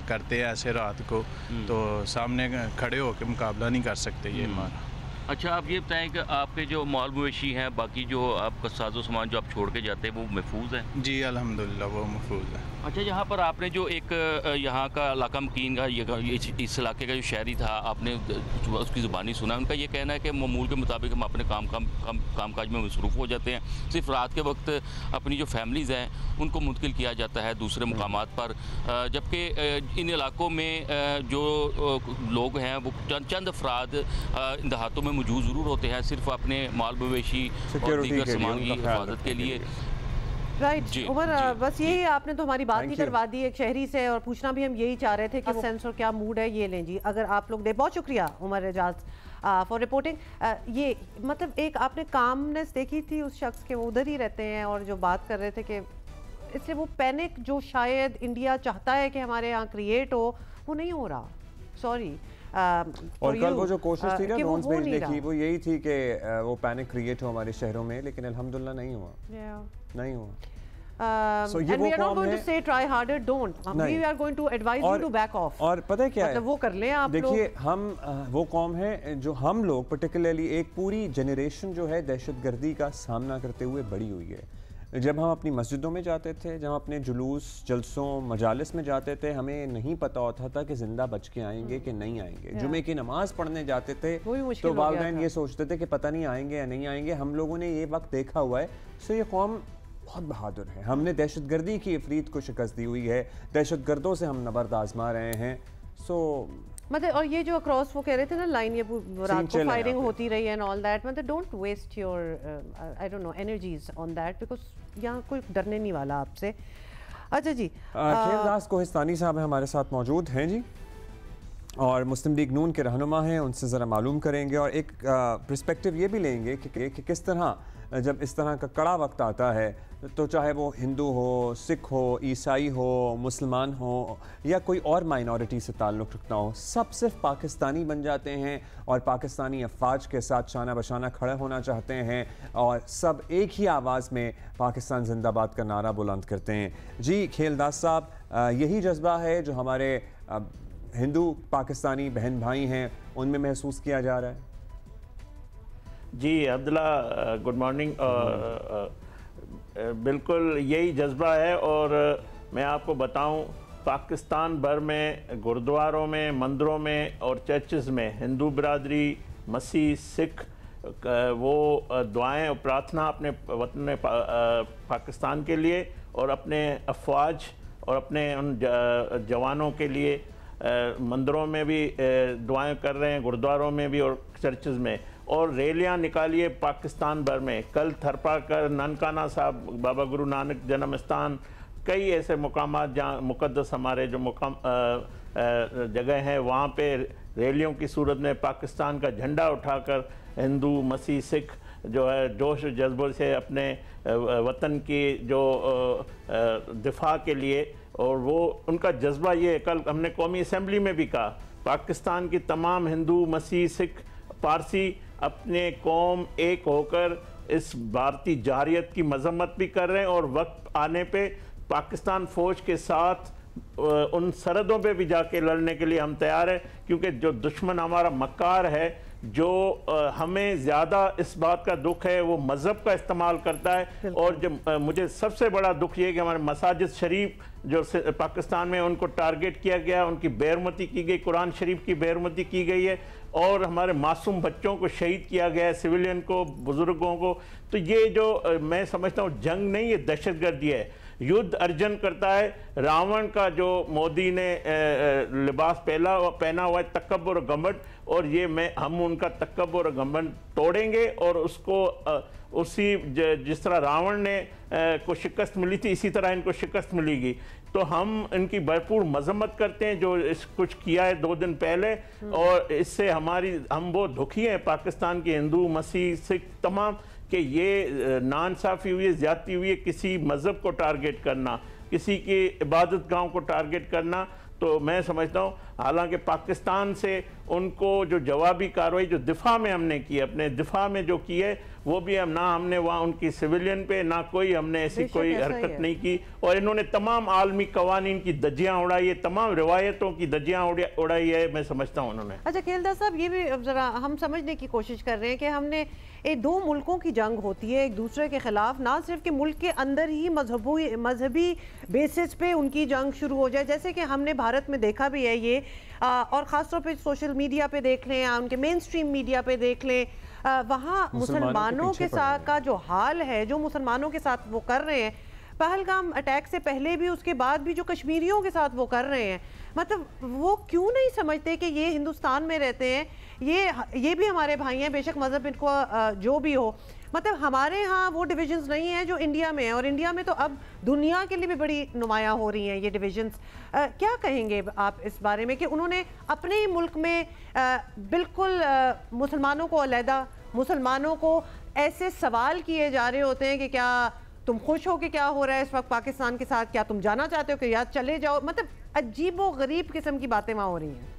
करते हैं ऐसे रात को, तो सामने खड़े होकर मुकाबला नहीं कर सकते ये हमारा। अच्छा, आप ये बताएं कि आपके जो माल मवेशी हैं, बाकी जो आपका साजो सामान जो आप छोड़ के जाते हैं, वो महफूज है? जी अल्हम्दुलिल्लाह वो महफूज है। अच्छा, यहाँ पर आपने जो एक यहाँ का इलाका मकीन का इस इलाके का जो शहरी था, आपने उसकी ज़ुबानी सुना, उनका ये कहना है कि मामूल के मुताबिक हम अपने काम काज में मसरूफ़ हो जाते हैं, सिर्फ रात के वक्त अपनी जो फैमिलीज़ हैं उनको मुंतकिल किया जाता है दूसरे मुकामात पर, जबकि इन इलाकों में जो लोग हैं वो चंद अफराद इन देहातों में मौजूद ज़रूर होते हैं, सिर्फ अपने माल मवेशी और दीगर सामान की हिफाजत के लिए। राइट उमर, बस यही आपने तो हमारी बात ही करवा दी एक शहरी से, और पूछना भी हम यही चाह रहे थे कि सेंस और क्या मूड है। ये लें जी, अगर आप लोग दे, बहुत शुक्रिया उमर एजाज फॉर रिपोर्टिंग। ये मतलब एक आपने कामनेस देखी थी उस शख्स के, वो उधर ही रहते हैं और जो बात कर रहे थे कि इसलिए वो पैनिक जो शायद इंडिया चाहता है कि हमारे यहाँ क्रिएट हो, वो नहीं हो रहा। सॉरी। और कल वो जो कोशिश थी ना ड्रोन्स भेजने की, वो यही थी कि वो पैनिक क्रिएट हो हमारे शहरों में, लेकिन अल्हम्दुलिल्लाह नहीं हुआ। नहीं हुआ। So and we are not going to say try harder, don't. We are going to advise you to back off. और पता है क्या है, वो कर लें आप लोग। देखिए, हम वो कौम है जो हम लोग पर्टिकुलरली एक पूरी जनरेशन जो है दहशतगर्दी का सामना करते हुए बड़ी हुई है। जब हम अपनी मस्जिदों में जाते थे, जब हम अपने जुलूस जलसों मजालिस में जाते थे, हमें नहीं पता होता था कि ज़िंदा बच के आएंगे कि नहीं आएंगे। जुमे की नमाज़ पढ़ने जाते थे तो वालिदैन ये सोचते थे कि पता नहीं आएंगे या नहीं आएंगे। हम लोगों ने ये वक्त देखा हुआ है। सो ये कौम बहुत बहादुर है। हमने दहशतगर्दी की इफरीत को शिकस्त दी हुई है, दहशतगर्दों से हम नबर्द आज़मा रहे हैं। सो मतलब, और ये जो अक्रॉस वो कह रहे थे ना लाइन, ये रात को फायरिंग होती रही एंड ऑल दैट, मतलब don't waste your I don't know energies on that, because यहाँ कोई डरने नहीं वाला आपसे। अच्छा जी, खेलदास कोहिस्तानी साहब हमारे साथ मौजूद हैं जी, और मुस्लिम लीग नून के रहनुमा हैं, उनसे ज़रा मालूम करेंगे और एक पर्सपेक्टिव ये भी लेंगे कि किस तरह जब इस तरह का कड़ा वक्त आता है, तो चाहे वो हिंदू हो, सिख हो, ईसाई हो, मुसलमान हो या कोई और माइनॉरिटी से ताल्लुक़ रखता हो, सब सिर्फ पाकिस्तानी बन जाते हैं और पाकिस्तानी अफवाज के साथ शाना बशाना खड़े होना चाहते हैं, और सब एक ही आवाज़ में पाकिस्तान जिंदाबाद का नारा बुलंद करते हैं। जी खेलदास साहब, यही जज्बा है जो हमारे हिंदू पाकिस्तानी बहन भाई हैं उनमें महसूस किया जा रहा है? जी अब्दुल्ला, गुड मॉर्निंग। बिल्कुल यही जज्बा है, और मैं आपको बताऊं, पाकिस्तान भर में गुरुद्वारों में, मंदिरों में और चर्चेज़ में हिंदू बिरादरी, मसीह, सिख वो दुआएं और प्रार्थना अपने वतन पाकिस्तान के लिए और अपने अफवाज और अपने उन जवानों के लिए मंदिरों में भी दुआएं कर रहे हैं, गुरुद्वारों में भी और चर्चेज़ में। और रैलियां निकालिए पाकिस्तान भर में। कल थरपाकर, ननकाना साहब, बाबा गुरु नानक जन्म स्थान, कई ऐसे मुकामात जहाँ मुक़द्दस हमारे जो जगह हैं, वहाँ पे रैलियों की सूरत में पाकिस्तान का झंडा उठाकर हिंदू, मसीह, सिख जो है जोश जज्बे से अपने वतन की जो दिफा के लिए, और वो उनका जज्बा ये, कल हमने कौमी असम्बली में भी कहा, पाकिस्तान की तमाम हिंदू, मसीह, सिख, पारसी अपने कौम एक होकर इस भारतीय जारियत की मजम्मत भी कर रहे हैं, और वक्त आने पे पाकिस्तान फ़ौज के साथ उन सरहदों पे भी जाके लड़ने के लिए हम तैयार हैं, क्योंकि जो दुश्मन हमारा मक्कार है, जो हमें ज़्यादा इस बात का दुख है, वो मज़हब का इस्तेमाल करता है। और जो मुझे सबसे बड़ा दुख ये है कि हमारे मसाजिद शरीफ जो पाकिस्तान में, उनको टारगेट किया गया, उनकी बेरमती की गई, कुरान शरीफ की बेरमती की गई है, और हमारे मासूम बच्चों को शहीद किया गया है, सिविलियन को, बुज़ुर्गों को। तो ये जो मैं समझता हूँ जंग नहीं, ये दहशतगर्दी है। युद्ध अर्जन करता है रावण का, जो मोदी ने लिबास पहना हुआ है, तकब्बुर और घमंड, और ये हम उनका तकब्बुर और घमंड तोड़ेंगे, और उसको उसी जिस तरह रावण ने को शिकस्त मिली थी, इसी तरह इनको शिकस्त मिलेगी। तो हम इनकी भरपूर मजम्मत करते हैं जो इस कुछ किया है 2 दिन पहले, और इससे हम वो दुखी हैं, पाकिस्तान के हिंदू, मसीह, सिख तमाम, कि ये नाइंसाफ़ी हुई है, ज़्यादती हुई है, किसी मज़हब को टारगेट करना, किसी की इबादत गांव को टारगेट करना, तो मैं समझता हूँ हालांकि पाकिस्तान से उनको जो जवाबी कार्रवाई जो दिफा में हमने की, अपने दिफा में जो की है, वो भी हम ना हमने वहाँ उनकी सिविलियन पे ना कोई हमने ऐसी कोई हरकत नहीं की, और इन्होंने तमाम आलमी कवानीन की धज्जियाँ उड़ाई है, तमाम रिवायतों की धज्जियाँ उड़ाई है, मैं समझता हूँ उन्होंने। अच्छा खेलदा साहब, ये भी अब ज़रा हम समझने की कोशिश कर रहे हैं कि हमने ये दो मुल्कों की जंग होती है एक दूसरे के ख़िलाफ़, ना सिर्फ कि मुल्क के अंदर ही मजहबी बेसिस पे उनकी जंग शुरू हो जाए, जैसे कि हमने भारत में देखा भी है ये, और ख़ास तौर पे सोशल मीडिया पे देख लें या उनके मेन स्ट्रीम मीडिया पे देख लें, वहाँ मुसलमानों के साथ का जो हाल है, जो मुसलमानों के साथ वो कर रहे हैं, पहलगाम अटैक से पहले भी उसके बाद भी जो कश्मीरियों के साथ वो कर रहे हैं, मतलब वो क्यों नहीं समझते कि ये हिंदुस्तान में रहते हैं, ये भी हमारे भाई हैं, बेशक मज़हब इनको जो भी हो, मतलब हमारे यहाँ वो डिविजन्स नहीं हैं जो इंडिया में है, और इंडिया में तो अब दुनिया के लिए भी बड़ी नुमाया हो रही हैं ये डिविजन्स। क्या कहेंगे आप इस बारे में कि उन्होंने अपने ही मुल्क में बिल्कुल मुसलमानों को अलहदा, मुसलमानों को ऐसे सवाल किए जा रहे होते हैं कि क्या तुम खुश हो कि क्या हो रहा है इस वक्त पाकिस्तान के साथ, क्या तुम जाना चाहते हो कि यार चले जाओ, मतलब अजीब व गरीब किस्म की बातें वहाँ हो रही हैं।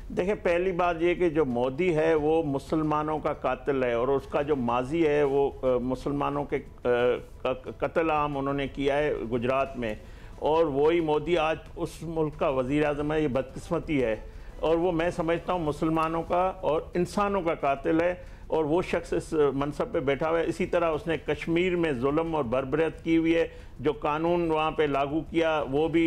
देखिए, पहली बात ये कि जो मोदी है वो मुसलमानों का कातिल है, और उसका जो माजी है वो मुसलमानों के कत्ल आम उन्होंने किया है गुजरात में, और वही मोदी आज उस मुल्क का वज़ीर आज़म है। ये बदकिस्मती है, और वो मैं समझता हूँ मुसलमानों का और इंसानों का कातिल है, और वो शख्स इस मनसब पे बैठा हुआ है। इसी तरह उसने कश्मीर में जुल्म और बर्बरियत की हुई है, जो कानून वहाँ पे लागू किया वो भी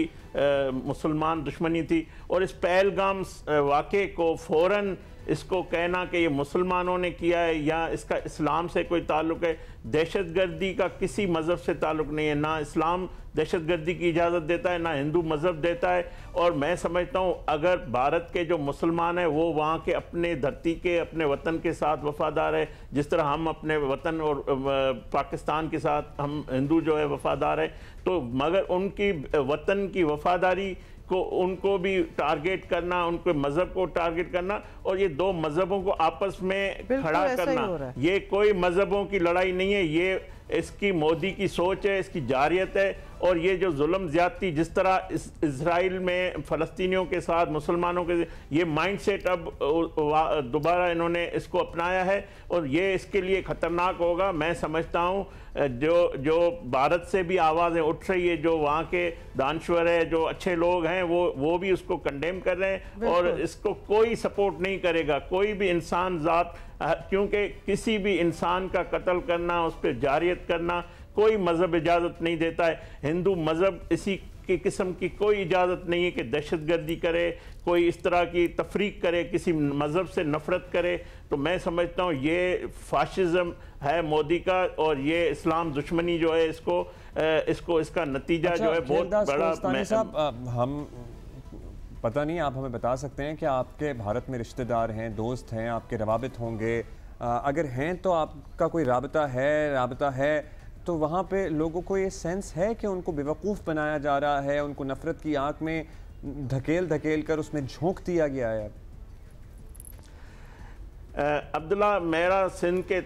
मुसलमान दुश्मनी थी, और इस पहलगाम वाक़े को फ़ौरन इसको कहना कि ये मुसलमानों ने किया है या इसका इस्लाम से कोई ताल्लुक़ है, दहशतगर्दी का किसी मज़हब से ताल्लुक़ नहीं है, ना इस्लाम दहशतगर्दी की इजाज़त देता है, ना हिंदू मज़हब देता है। और मैं समझता हूँ अगर भारत के जो मुसलमान हैं वो वहाँ के अपने धरती के, अपने वतन के साथ वफ़ादार है, जिस तरह हम अपने वतन और पाकिस्तान के साथ हम हिंदू जो है वफ़ादार है, तो मगर उनकी वतन की वफ़ादारी को उनको भी टारगेट करना, उनके मज़हब को टारगेट करना, और ये दो मज़हबों को आपस में खड़ा करना, ये कोई मज़हबों की लड़ाई नहीं है, ये इसकी मोदी की सोच है, इसकी जारियत है। और ये जो जुल्म ज़्यादती जिस तरह इज़राइल में फ़लस्तीनियों के साथ मुसलमानों के, ये माइंडसेट अब दोबारा इन्होंने इसको अपनाया है, और ये इसके लिए ख़तरनाक होगा। मैं समझता हूँ जो भारत से भी आवाज़ें उठ रही है, जो वहाँ के दानश्वर है, जो अच्छे लोग हैं, वो भी उसको कंडेम कर रहे हैं, और इसको कोई सपोर्ट नहीं करेगा कोई भी इंसान ज़ात, क्योंकि किसी भी इंसान का कत्ल करना, उस पर जारियत करना कोई मज़हब इजाज़त नहीं देता है। हिंदू मज़हब इसी की किस्म की कोई इजाज़त नहीं है कि दहशतगर्दी करे, कोई इस तरह की तफरीक करे, किसी मज़हब से नफ़रत करे। तो मैं समझता हूँ ये फाशिज़म है मोदी का, और ये इस्लाम दुश्मनी जो है इसको इसका नतीजा जो है बहुत बड़ा। साहब, हम पता नहीं, आप हमें बता सकते हैं कि आपके भारत में रिश्तेदार हैं, दोस्त हैं, आपके रवाबित होंगे, अगर हैं तो आपका कोई राबता है तो वहाँ पे लोगों को ये सेंस है कि उनको बेवकूफ़ बनाया जा रहा है, उनको नफ़रत की आँख में धकेल कर उसमें झोंक दिया गया है? अब्दुल्ला, मेरा सिंध के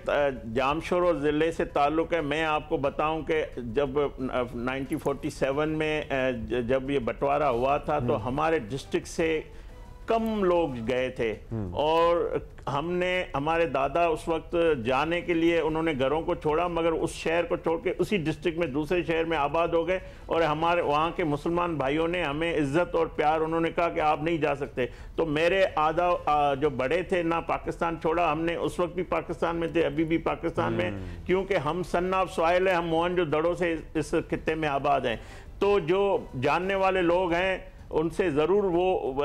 जामशोर ज़िले से ताल्लुक़ है। मैं आपको बताऊं कि जब 1947 में जब ये बंटवारा हुआ था तो हमारे डिस्ट्रिक्ट से कम लोग गए थे, और हमारे दादा उस वक्त जाने के लिए उन्होंने घरों को छोड़ा, मगर उस शहर को छोड़ के उसी डिस्ट्रिक्ट में दूसरे शहर में आबाद हो गए, और हमारे वहाँ के मुसलमान भाइयों ने हमें इज्जत और प्यार, उन्होंने कहा कि आप नहीं जा सकते। तो मेरे आधा जो बड़े थे ना पाकिस्तान छोड़ा, हमने उस वक्त भी पाकिस्तान में थे, अभी भी पाकिस्तान में, क्योंकि हम सन ऑफ सॉइल है, हम मोहनजोदड़ो से इस खित्ते में आबाद हैं। तो जो जानने वाले लोग हैं उनसे ज़रूर वो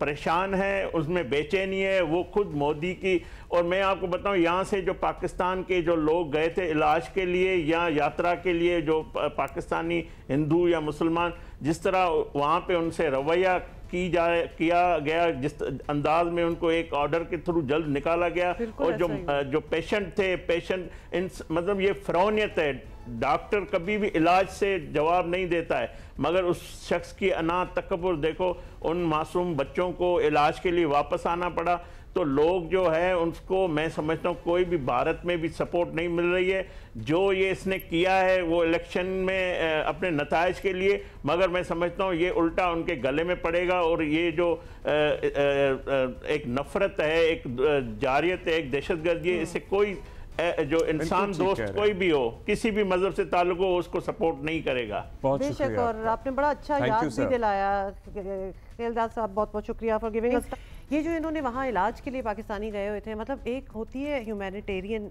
परेशान है, उसमें बेचैनी है, वो खुद मोदी की। और मैं आपको बताऊं, यहाँ से जो पाकिस्तान के जो लोग गए थे इलाज के लिए या यात्रा के लिए, जो पाकिस्तानी हिंदू या मुसलमान, जिस तरह वहाँ पे उनसे रवैया किया गया, जिस अंदाज में उनको एक ऑर्डर के थ्रू जल्द निकाला गया, और जो पेशेंट थे, मतलब ये फ़िरौनियत है। डॉक्टर कभी भी इलाज से जवाब नहीं देता है, मगर उस शख्स की अना तकब्बुर देखो, उन मासूम बच्चों को इलाज के लिए वापस आना पड़ा। तो लोग जो है उसको मैं समझता हूँ कोई भी भारत में भी सपोर्ट नहीं मिल रही है। जो ये इसने किया है वो इलेक्शन में अपने नताइज के लिए, मगर मैं समझता हूँ ये उल्टा उनके गले में पड़ेगा और ये जो एक नफरत है, एक जारियत है, एक दहशतगर्दी है, इससे कोई जो इंसान दोस्त कोई भी हो, किसी भी मजहब से ताल्लुक हो, उसको सपोर्ट नहीं करेगा। बेशक, और आपने बड़ा अच्छा याद भी दिलाया खेलदार साहब, बहुत बहुत शुक्रिया फॉर गिविंग अस। ये जो इन्होंने वहाँ इलाज के लिए पाकिस्तानी गए हुए थे, मतलब एक होती है ह्यूमैनिटेरियन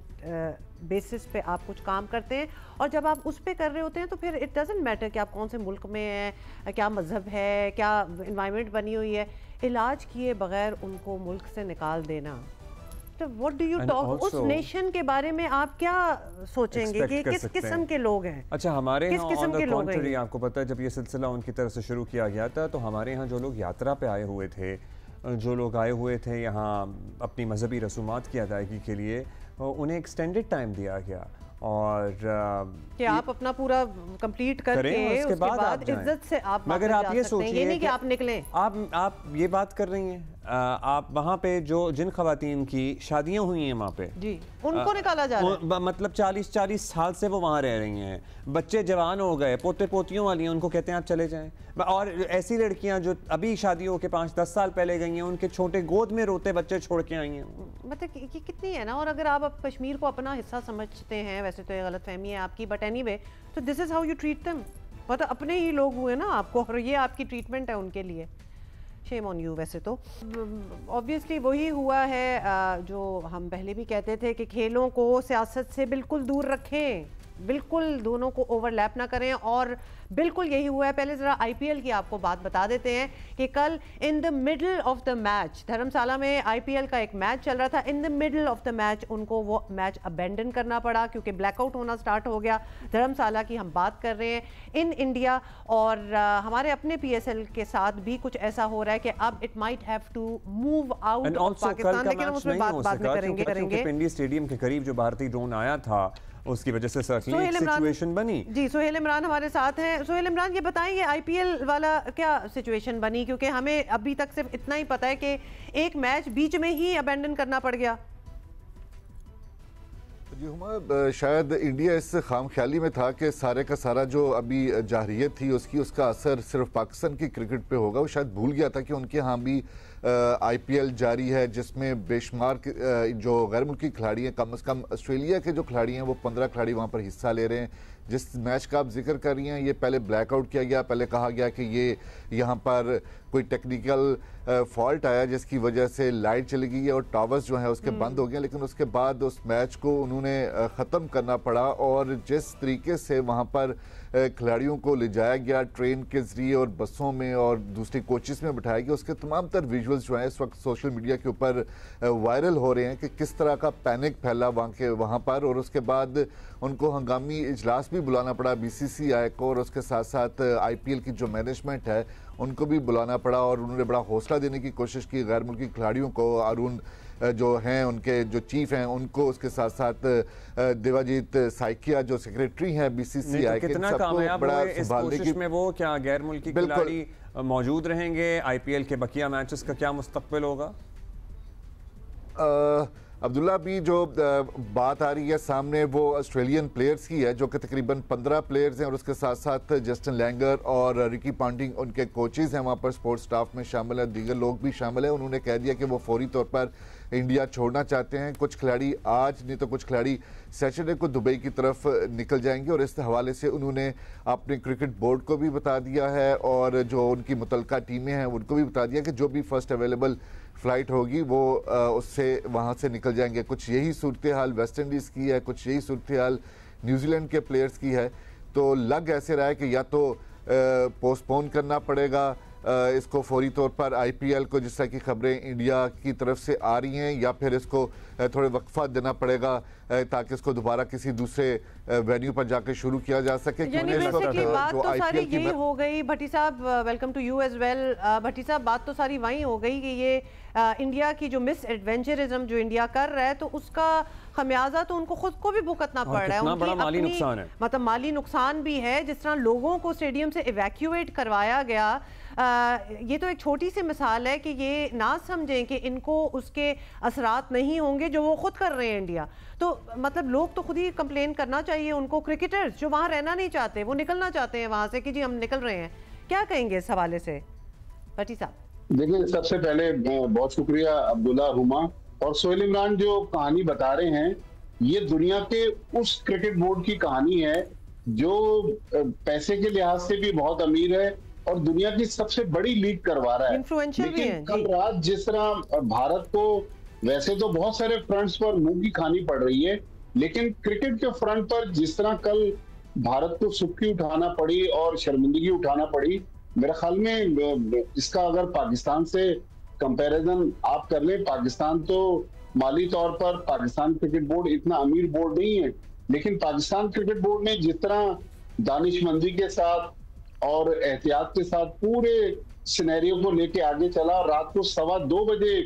बेसिस पे आप कुछ काम करते हैं, और जब आप उस पे कर रहे होते हैं तो फिर इट डजंट मैटर कि आप कौन से मुल्क में हैं, क्या मजहब है, क्या इन्वायरमेंट बनी हुई है, इलाज किए बगैर उनको मुल्क से निकाल देना। तो व्हाट डू यू टॉक, उस नेशन के बारे में आप क्या सोचेंगे कि किस किस्म के लोग हैं? अच्छा, हमारे यहाँ ऑन द कॉन्ट्री आपको पता है जब ये सिलसिला उनकी तरफ से शुरू किया गया था तो हमारे यहाँ जो लोग यात्रा पे आए हुए थे, जो लोग आए हुए थे यहाँ अपनी मजहबी रसूमात की अदायगी के लिए, उन्हें एक्सटेंडेड टाइम दिया गया और कि आप अपना पूरा कंप्लीट करके उसके बाद इज्जत से आप, मगर आप ये सोचिए, ये नहीं कि आप निकलें। आप ये बात कर रही हैं, आप वहाँ पे जो जिन खवातीन की शादियाँ हुई हैं वहाँ पे जी, उनको निकाला जा रहा है। मतलब 40 साल से वो वहाँ रह रही हैं, बच्चे जवान हो गए, पोते पोतियों वाली हैं, उनको कहते हैं आप चले जाएं। और ऐसी लड़कियाँ जो अभी शादी होकर 5-10 साल पहले गई हैं, उनके छोटे गोद में रोते बच्चे छोड़ के आई हैं। मतलब ये कितनी है ना। और अगर आप कश्मीर को अपना हिस्सा समझते हैं, वैसे तो ये गलतफहमी है आपकी, बट एनीवे, तो this is how you treat them. मतलब अपने ही लोग हुए ना आपको, और ये आपकी ट्रीटमेंट है उनके लिए। Shame on you. वैसे तो ऑब्वियसली वही हुआ है जो हम पहले भी कहते थे कि खेलों को सियासत से बिल्कुल दूर रखें, बिल्कुल दोनों को ओवरलैप ना करें, और बिल्कुल यही हुआ है। पहले ज़रा आईपीएल की आपको बात बता देते हैं कि कल in the middle of the match, Dharamshala में आईपीएल का एक मैच चल रहा था, in the middle of the match उनको वो मैच अबेंडन करना पड़ा क्योंकि ब्लैकआउट होना स्टार्ट हो गया। धर्मशाला की हम बात कर रहे हैं इन इंडिया, और हमारे अपने पीएसएल के साथ भी कुछ ऐसा हो रहा है कि अब it might have to move out of Pakistan, लेकिन हम उसमें बाद में करेंगे। पिंडी स्टेडियम के करीब जो भारतीय ड्रोन आया था उसकी वजह से सर्टनली एक सिचुएशन बनी। जी, सोहेल इमरान हमारे साथ हैं। सोहेल इमरान, ये बताएंगे आईपीएल वाला क्या सिचुएशन बनी, क्योंकि हमें अभी तक सिर्फ इतना ही पता है कि एक मैच बीच में ही अबेंडन करना पड़ गया। जी हुमा, शायद इंडिया इस खामख्याली में था कि सारे का सारा जो अभी जाहिरियत थी उसका असर सिर्फ पाकिस्तान की क्रिकेट पे होगा। वो शायद भूल गया था कि उनके यहाँ भी आईपीएल जारी है, जिसमें बेशुमार जो गैर मुल्की खिलाड़ी हैं, कम से कम ऑस्ट्रेलिया के जो खिलाड़ी हैं वो 15 खिलाड़ी वहाँ पर हिस्सा ले रहे हैं। जिस मैच का आप जिक्र कर रही हैं, ये पहले ब्लैकआउट किया गया, पहले कहा गया कि ये यहाँ पर कोई टेक्निकल फॉल्ट आया जिसकी वजह से लाइट चली गई है और टावर्स जो हैं उसके बंद हो गए, लेकिन उसके बाद उस मैच को उन्होंने ख़त्म करना पड़ा। और जिस तरीके से वहाँ पर खिलाड़ियों को ले जाया गया ट्रेन के ज़रिए और बसों में और दूसरी कोचेस में बिठाया गया, उसके तमाम तर विजुअल्स जो हैं इस वक्त सोशल मीडिया के ऊपर वायरल हो रहे हैं कि किस तरह का पैनिक फैला वहाँ पर। और उसके बाद उनको हंगामी इजलास भी बुलाना पड़ा बीसीसीआई को, और उसके साथ साथ आईपीएल की जो मैनेजमेंट है उनको भी बुलाना पड़ा, और उन्होंने बड़ा हौसला देने की कोशिश की गैर मुल्की खिलाड़ियों को। अरुण जो हैं उनके जो चीफ हैं उनको, उसके साथ साथ देवाजीत साइकिया जो सेक्रेटरी हैं बीसीसीआई के, कितना कामयाब हुए इस कोशिश में वो? क्या गैर मुल्की खिलाड़ी मौजूद रहेंगे? आईपीएल के बकिया मैचेस का क्या मुस्तकबिल होगा? अब्दुल्ला, भी जो बात आ रही है सामने वो ऑस्ट्रेलियन प्लेयर्स की है, जो कि तकरीबन 15 प्लेयर्स हैं, और उसके साथ साथ जस्टिन लैंगर और रिकी पॉन्टिंग उनके कोचेस हैं वहाँ पर स्पोर्ट्स स्टाफ में शामिल है, दीगर लोग भी शामिल हैं। उन्होंने कह दिया कि वो फौरी तौर पर इंडिया छोड़ना चाहते हैं। कुछ खिलाड़ी आज, नहीं तो कुछ खिलाड़ी सैटरडे को दुबई की तरफ निकल जाएंगे, और इस हवाले से उन्होंने अपने क्रिकेट बोर्ड को भी बता दिया है और जो उनकी मुतलका टीमें हैं उनको भी बता दिया कि जो भी फर्स्ट अवेलेबल फ्लाइट होगी वो उससे वहाँ से निकल जाएंगे। कुछ यही सूरत हाल वेस्ट इंडीज़ की है, कुछ यही सूरत हाल न्यूजीलैंड के प्लेयर्स की है। तो लग ऐसे रहा है कि या तो पोस्टपोन करना पड़ेगा इसको फौरी तौर पर आईपीएल को, जिस तरह की खबरें इंडिया की तरफ से आ रही हैं, या फिर इसको थोड़े वक्फा देना पड़ेगा ताकि इसको दोबारा किसी दूसरे वेन्यू पर जाकर शुरू किया जा सके। यानी बेसिकली बात तो सारी यही हो गई। भट्टी साहब, welcome to you as well. Bhatti साहब, बात तो सारी वही हो गई कि ये इंडिया की जो मिस एडवेंचरिज्म जो इंडिया कर रहा है, तो उसका खमियाजा तो उनको खुद को भी भुगतना पड़ रहा है। उनकी बड़ा माली नुकसान है, मतलब माली नुकसान भी है। जिस तरह लोगों को स्टेडियम से इवैक्यूएट करवाया गया, ये तो एक छोटी सी मिसाल है कि ये ना समझें कि इनको उसके असरात नहीं होंगे जो वो खुद कर रहे हैं इंडिया। तो मतलब लोग तो खुद ही कंप्लेन करना चाहिए उनको। क्रिकेटर्स जो वहाँ रहना नहीं चाहते, वो निकलना चाहते हैं वहाँ से कि जी हम निकल रहे हैं, क्या कहेंगे इस हवाले से भट्टी साहब? देखिए, सबसे पहले बहुत शुक्रिया अब्दुल्ला, हुमा और सोहेल इमरान जो कहानी बता रहे हैं, ये दुनिया के उस क्रिकेट बोर्ड की कहानी है जो पैसे के लिहाज से भी बहुत अमीर है और दुनिया की सबसे बड़ी लीग करवा रहा है। लेकिन कल रात जिस तरह भारत को वैसे तो बहुत सारे फ्रंट्स पर मुंह की खानी पड़ रही है, लेकिन क्रिकेट के फ्रंट पर जिस तरह कल भारत को सुक्की उठाना पड़ी और शर्मिंदगी उठाना पड़ी, मेरे ख्याल में इसका अगर पाकिस्तान से कंपैरिजन आप कर लें, पाकिस्तान तो माली तौर पर पाकिस्तान क्रिकेट बोर्ड इतना अमीर बोर्ड नहीं है, लेकिन पाकिस्तान क्रिकेट बोर्ड ने जिस तरह दानिशमंदी के साथ और एहतियात के साथ पूरे सिनेरियो को लेके आगे चला, रात को 2:15 बजे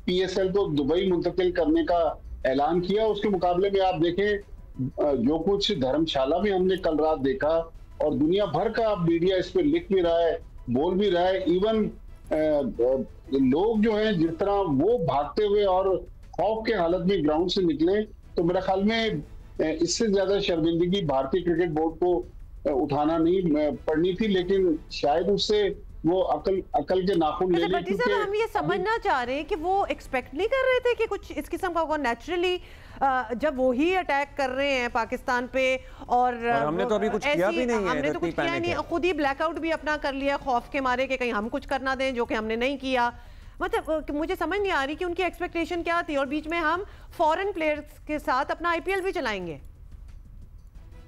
पीएसएल को दुबई मुंतकिल करने का ऐलान किया। उसके मुकाबले में आप देखें जो कुछ धर्मशाला में हमने कल रात देखा, और दुनिया भर का मीडिया इस पे लिख भी रहा है, बोल भी रहा है। इवन लोग जो हैं जिस तरह वो भागते हुए और खौफ के हालत में ग्राउंड से निकले, तो मेरे ख्याल में इससे ज्यादा शर्मिंदगी भारतीय क्रिकेट बोर्ड को उठाना नहीं पड़नी थी, लेकिन शायद उससे वो अकल के नाखून ले लें। हम ये समझना चाह रहे हैं कि वो एक्सपेक्ट नहीं कर रहे थे कि कुछ इस किस्म का होगा। नेचुरली जब वो ही अटैक कर रहे हैं पाकिस्तान पे और हमने तो अभी कुछ किया भी नहीं है, हमने तो कुछ किया नहीं, खुद ही ब्लैकआउट भी अपना कर लिया खौफ के मारे कि कहीं हम कुछ करना दें, जो कि हमने नहीं किया। मतलब मुझे समझ नहीं आ रही कि उनकी एक्सपेक्टेशन क्या थी, और बीच में हम फॉरेन प्लेयर्स के साथ अपना आईपीएल भी चलाएंगे।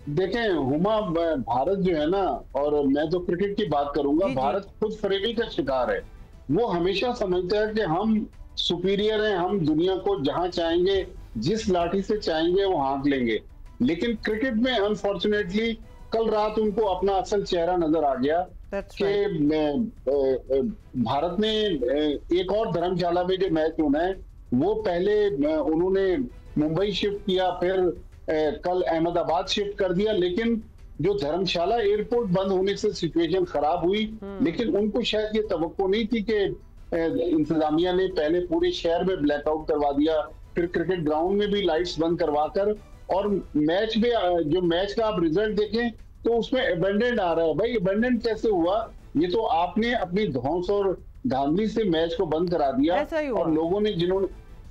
देखें हुमा, भारत जो है ना, और मैं तो क्रिकेट की बात करूंगा, भारत खुद फरेबी का शिकार है। वो हमेशा समझता है कि हम सुपीरियर हैं, हम दुनिया को जहां चाहेंगे, जिस लाठी से चाहेंगे वो हाँक लेंगे। लेकिन क्रिकेट में अनफॉर्चुनेटली कल रात उनको अपना असल चेहरा नजर आ गया कि भारत ने एक और धर्मशाला में जो मैच होना है वो पहले उन्होंने मुंबई शिफ्ट किया, फिर कल अहमदाबाद शिफ्ट कर दिया। लेकिन जो धर्मशाला एयरपोर्ट बंद होने से सिचुएशन खराब हुई, लेकिन उनको शायद ये तवक्को नहीं थी कि इंतजामिया ने पहले पूरे शहर में ब्लैकआउट करवा दिया, फिर क्रिकेट ग्राउंड में भी लाइट्स बंद करवाकर, और मैच में जो मैच का आप रिजल्ट देखें तो उसमें अबेंडेंट आ रहा है। भाई अबेंडेंट कैसे हुआ? ये तो आपने अपनी धौंस और धांधली से मैच को बंद करा दिया, और लोगों ने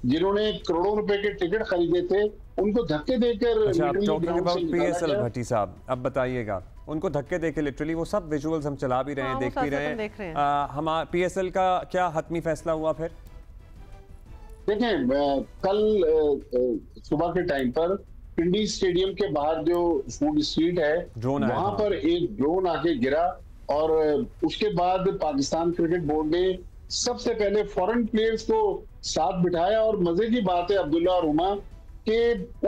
जिन्होंने करोड़ों रुपए के टिकट खरीदे थे उनको धक्के देकर। पीएसएल भट्टी साहब, अब बताइएगा, उनको धक्के देके लिटरली वो सब विजुअल्स हम चला भी रहे हैं, देख भी रहे हैं, हमारा पीएसएल का क्या हतमी फैसला हुआ? फिर देखें, कल सुबह के टाइम पर पिंडी स्टेडियम के बाहर जो फूड स्ट्रीट है वहां पर एक ड्रोन आके गिरा, और उसके बाद पाकिस्तान क्रिकेट बोर्ड ने सबसे पहले फॉरेन प्लेयर्स को साथ बिठाया। और मजे की बात है अब्दुल्ला और उमा कि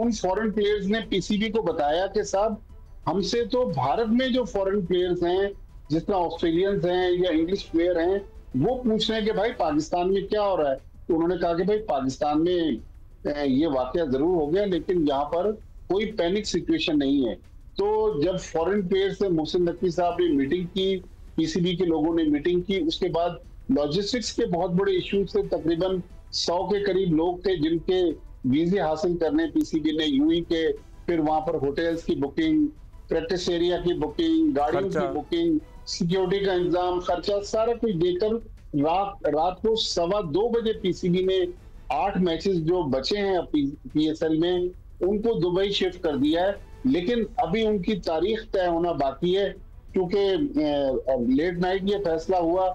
उन फॉरेन प्लेयर्स ने पीसीबी को बताया कि साहब हमसे तो भारत में जो फॉरेन प्लेयर्स हैं, जिस तरह ऑस्ट्रेलियंस हैं या इंग्लिश प्लेयर हैं, वो पूछ रहे हैं कि भाई पाकिस्तान में क्या हो रहा है। तो उन्होंने कहा कि भाई पाकिस्तान में ये वाकया जरूर हो गया, लेकिन यहाँ पर कोई पैनिक सिचुएशन नहीं है। तो जब फॉरेन प्लेयर से मोहसिन नकवी साहब ने मीटिंग की, पीसीबी के लोगों ने मीटिंग की, उसके बाद लॉजिस्टिक्स के बहुत बड़े इश्यूज से तकरीबन 100 के करीब लोग थे जिनके वीजे हासिल करने पीसीबी ने यूई के, फिर वहां पर होटल्स की बुकिंग, प्रैक्टिस एरिया की बुकिंग, गाड़ियों की बुकिंग, सिक्योरिटी का इंतजाम, खर्चा सारा कुछ देकर रात को 2:15 बजे पीसीबी ने 8 मैचेस जो बचे हैं पीएसएल में उनको दुबई शिफ्ट कर दिया है। लेकिन अभी उनकी तारीख तय होना बाकी है, क्योंकि लेट नाइट ये फैसला हुआ।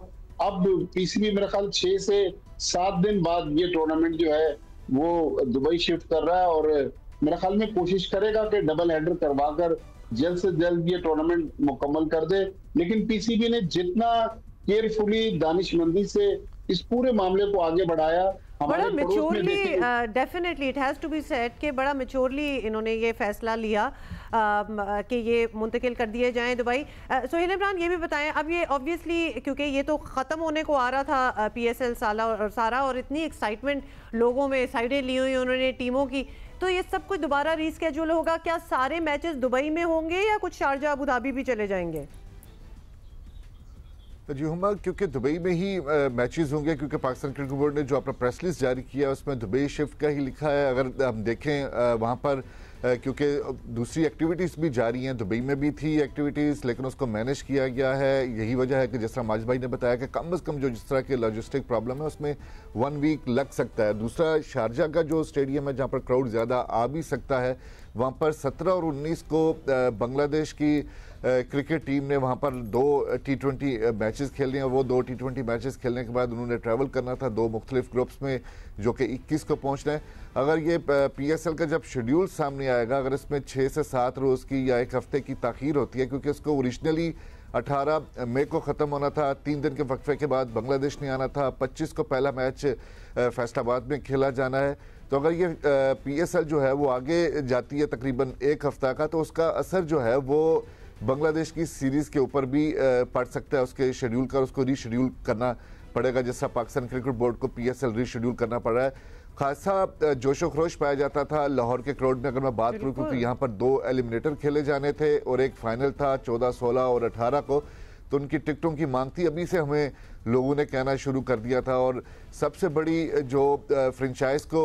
अब पीसीबी मेरे ख्याल 6 से 7 दिन बाद ये टूर्नामेंट जो है वो दुबई शिफ्ट कर रहा है, और मेरे ख्याल में कोशिश करेगा कि डबल हेडर करवाकर जल्द से जल्द ये टूर्नामेंट मुकम्मल कर दे। लेकिन पीसीबी ने जितना केयरफुली दानिशमंदी से इस पूरे मामले को आगे बढ़ाया, बड़ा maturely, definitely it has to be said कि बड़ा मेच्योरली इन्होंने ये फैसला लिया कि ये मुंतकिल कर दिए जाएं दुबई। सोहेल इमरान ये भी बताएं, अब ये ऑब्वियसली क्योंकि ये तो ख़त्म होने को आ रहा था PSL सारा और इतनी एक्साइटमेंट लोगों में, साइडें ली हुई उन्होंने टीमों की, तो ये सब कुछ दोबारा रीस्केड्यूल होगा। क्या सारे मैचेस दुबई में होंगे या कुछ शारजा अबू धाबी भी चले जाएंगे? तो जी हुमा, क्योंकि दुबई में ही मैचेस होंगे, क्योंकि पाकिस्तान क्रिकेट बोर्ड ने जो अपना प्रेस रिलीज जारी किया उसमें दुबई शिफ्ट का ही लिखा है। अगर हम देखें वहाँ पर क्योंकि दूसरी एक्टिविटीज़ भी जारी हैं, दुबई में भी थी एक्टिविटीज़ लेकिन उसको मैनेज किया गया है। यही वजह है कि जिस तरह माजिद भाई ने बताया कि कम से कम जो जिस तरह के लॉजिस्टिक प्रॉब्लम है उसमें 1 वीक लग सकता है। दूसरा, शारजा का जो स्टेडियम है जहाँ पर क्राउड ज़्यादा आ भी सकता है, वहाँ पर 17 और 19 को बांग्लादेश की क्रिकेट टीम ने वहाँ पर 2 T20 मैचेस खेलने हैं। वो 2 T20 मैचेस खेलने के बाद उन्होंने ट्रैवल करना था 2 मुख्तलिफ ग्रुप्स में, जो कि 21 को पहुँचना है। अगर ये PSL का जब शेड्यूल सामने आएगा, अगर इसमें 6 से 7 रोज़ की या 1 हफ्ते की ताख़ीर होती है, क्योंकि उसको ओरिजिनली 18 मई को ख़त्म होना था, 3 दिन के वक्फे के बाद बांग्लादेश ने आना था, 25 को पहला मैच फैसलाबाद में खेला जाना है। तो अगर ये PSL जो है वो आगे जाती है तकरीबन 1 हफ्ता का, तो उसका असर जो है वो बांग्लादेश की सीरीज़ के ऊपर भी पड़ सकता है। उसके शेड्यूल का उसको रीशेड्यूल करना पड़ेगा, जैसा पाकिस्तान क्रिकेट बोर्ड को PSL रीशेड्यूल करना पड़ रहा है। खासा जोशो खरोश पाया जाता था लाहौर के क्राउड में, अगर मैं बात करूँ, क्योंकि यहाँ पर 2 एलिमिनेटर खेले जाने थे और एक फाइनल था 14, 16 और 18 को, तो उनकी टिकटों की मांग थी। अभी से हमें लोगों ने कहना शुरू कर दिया था। और सबसे बड़ी जो फ्रेंचाइज को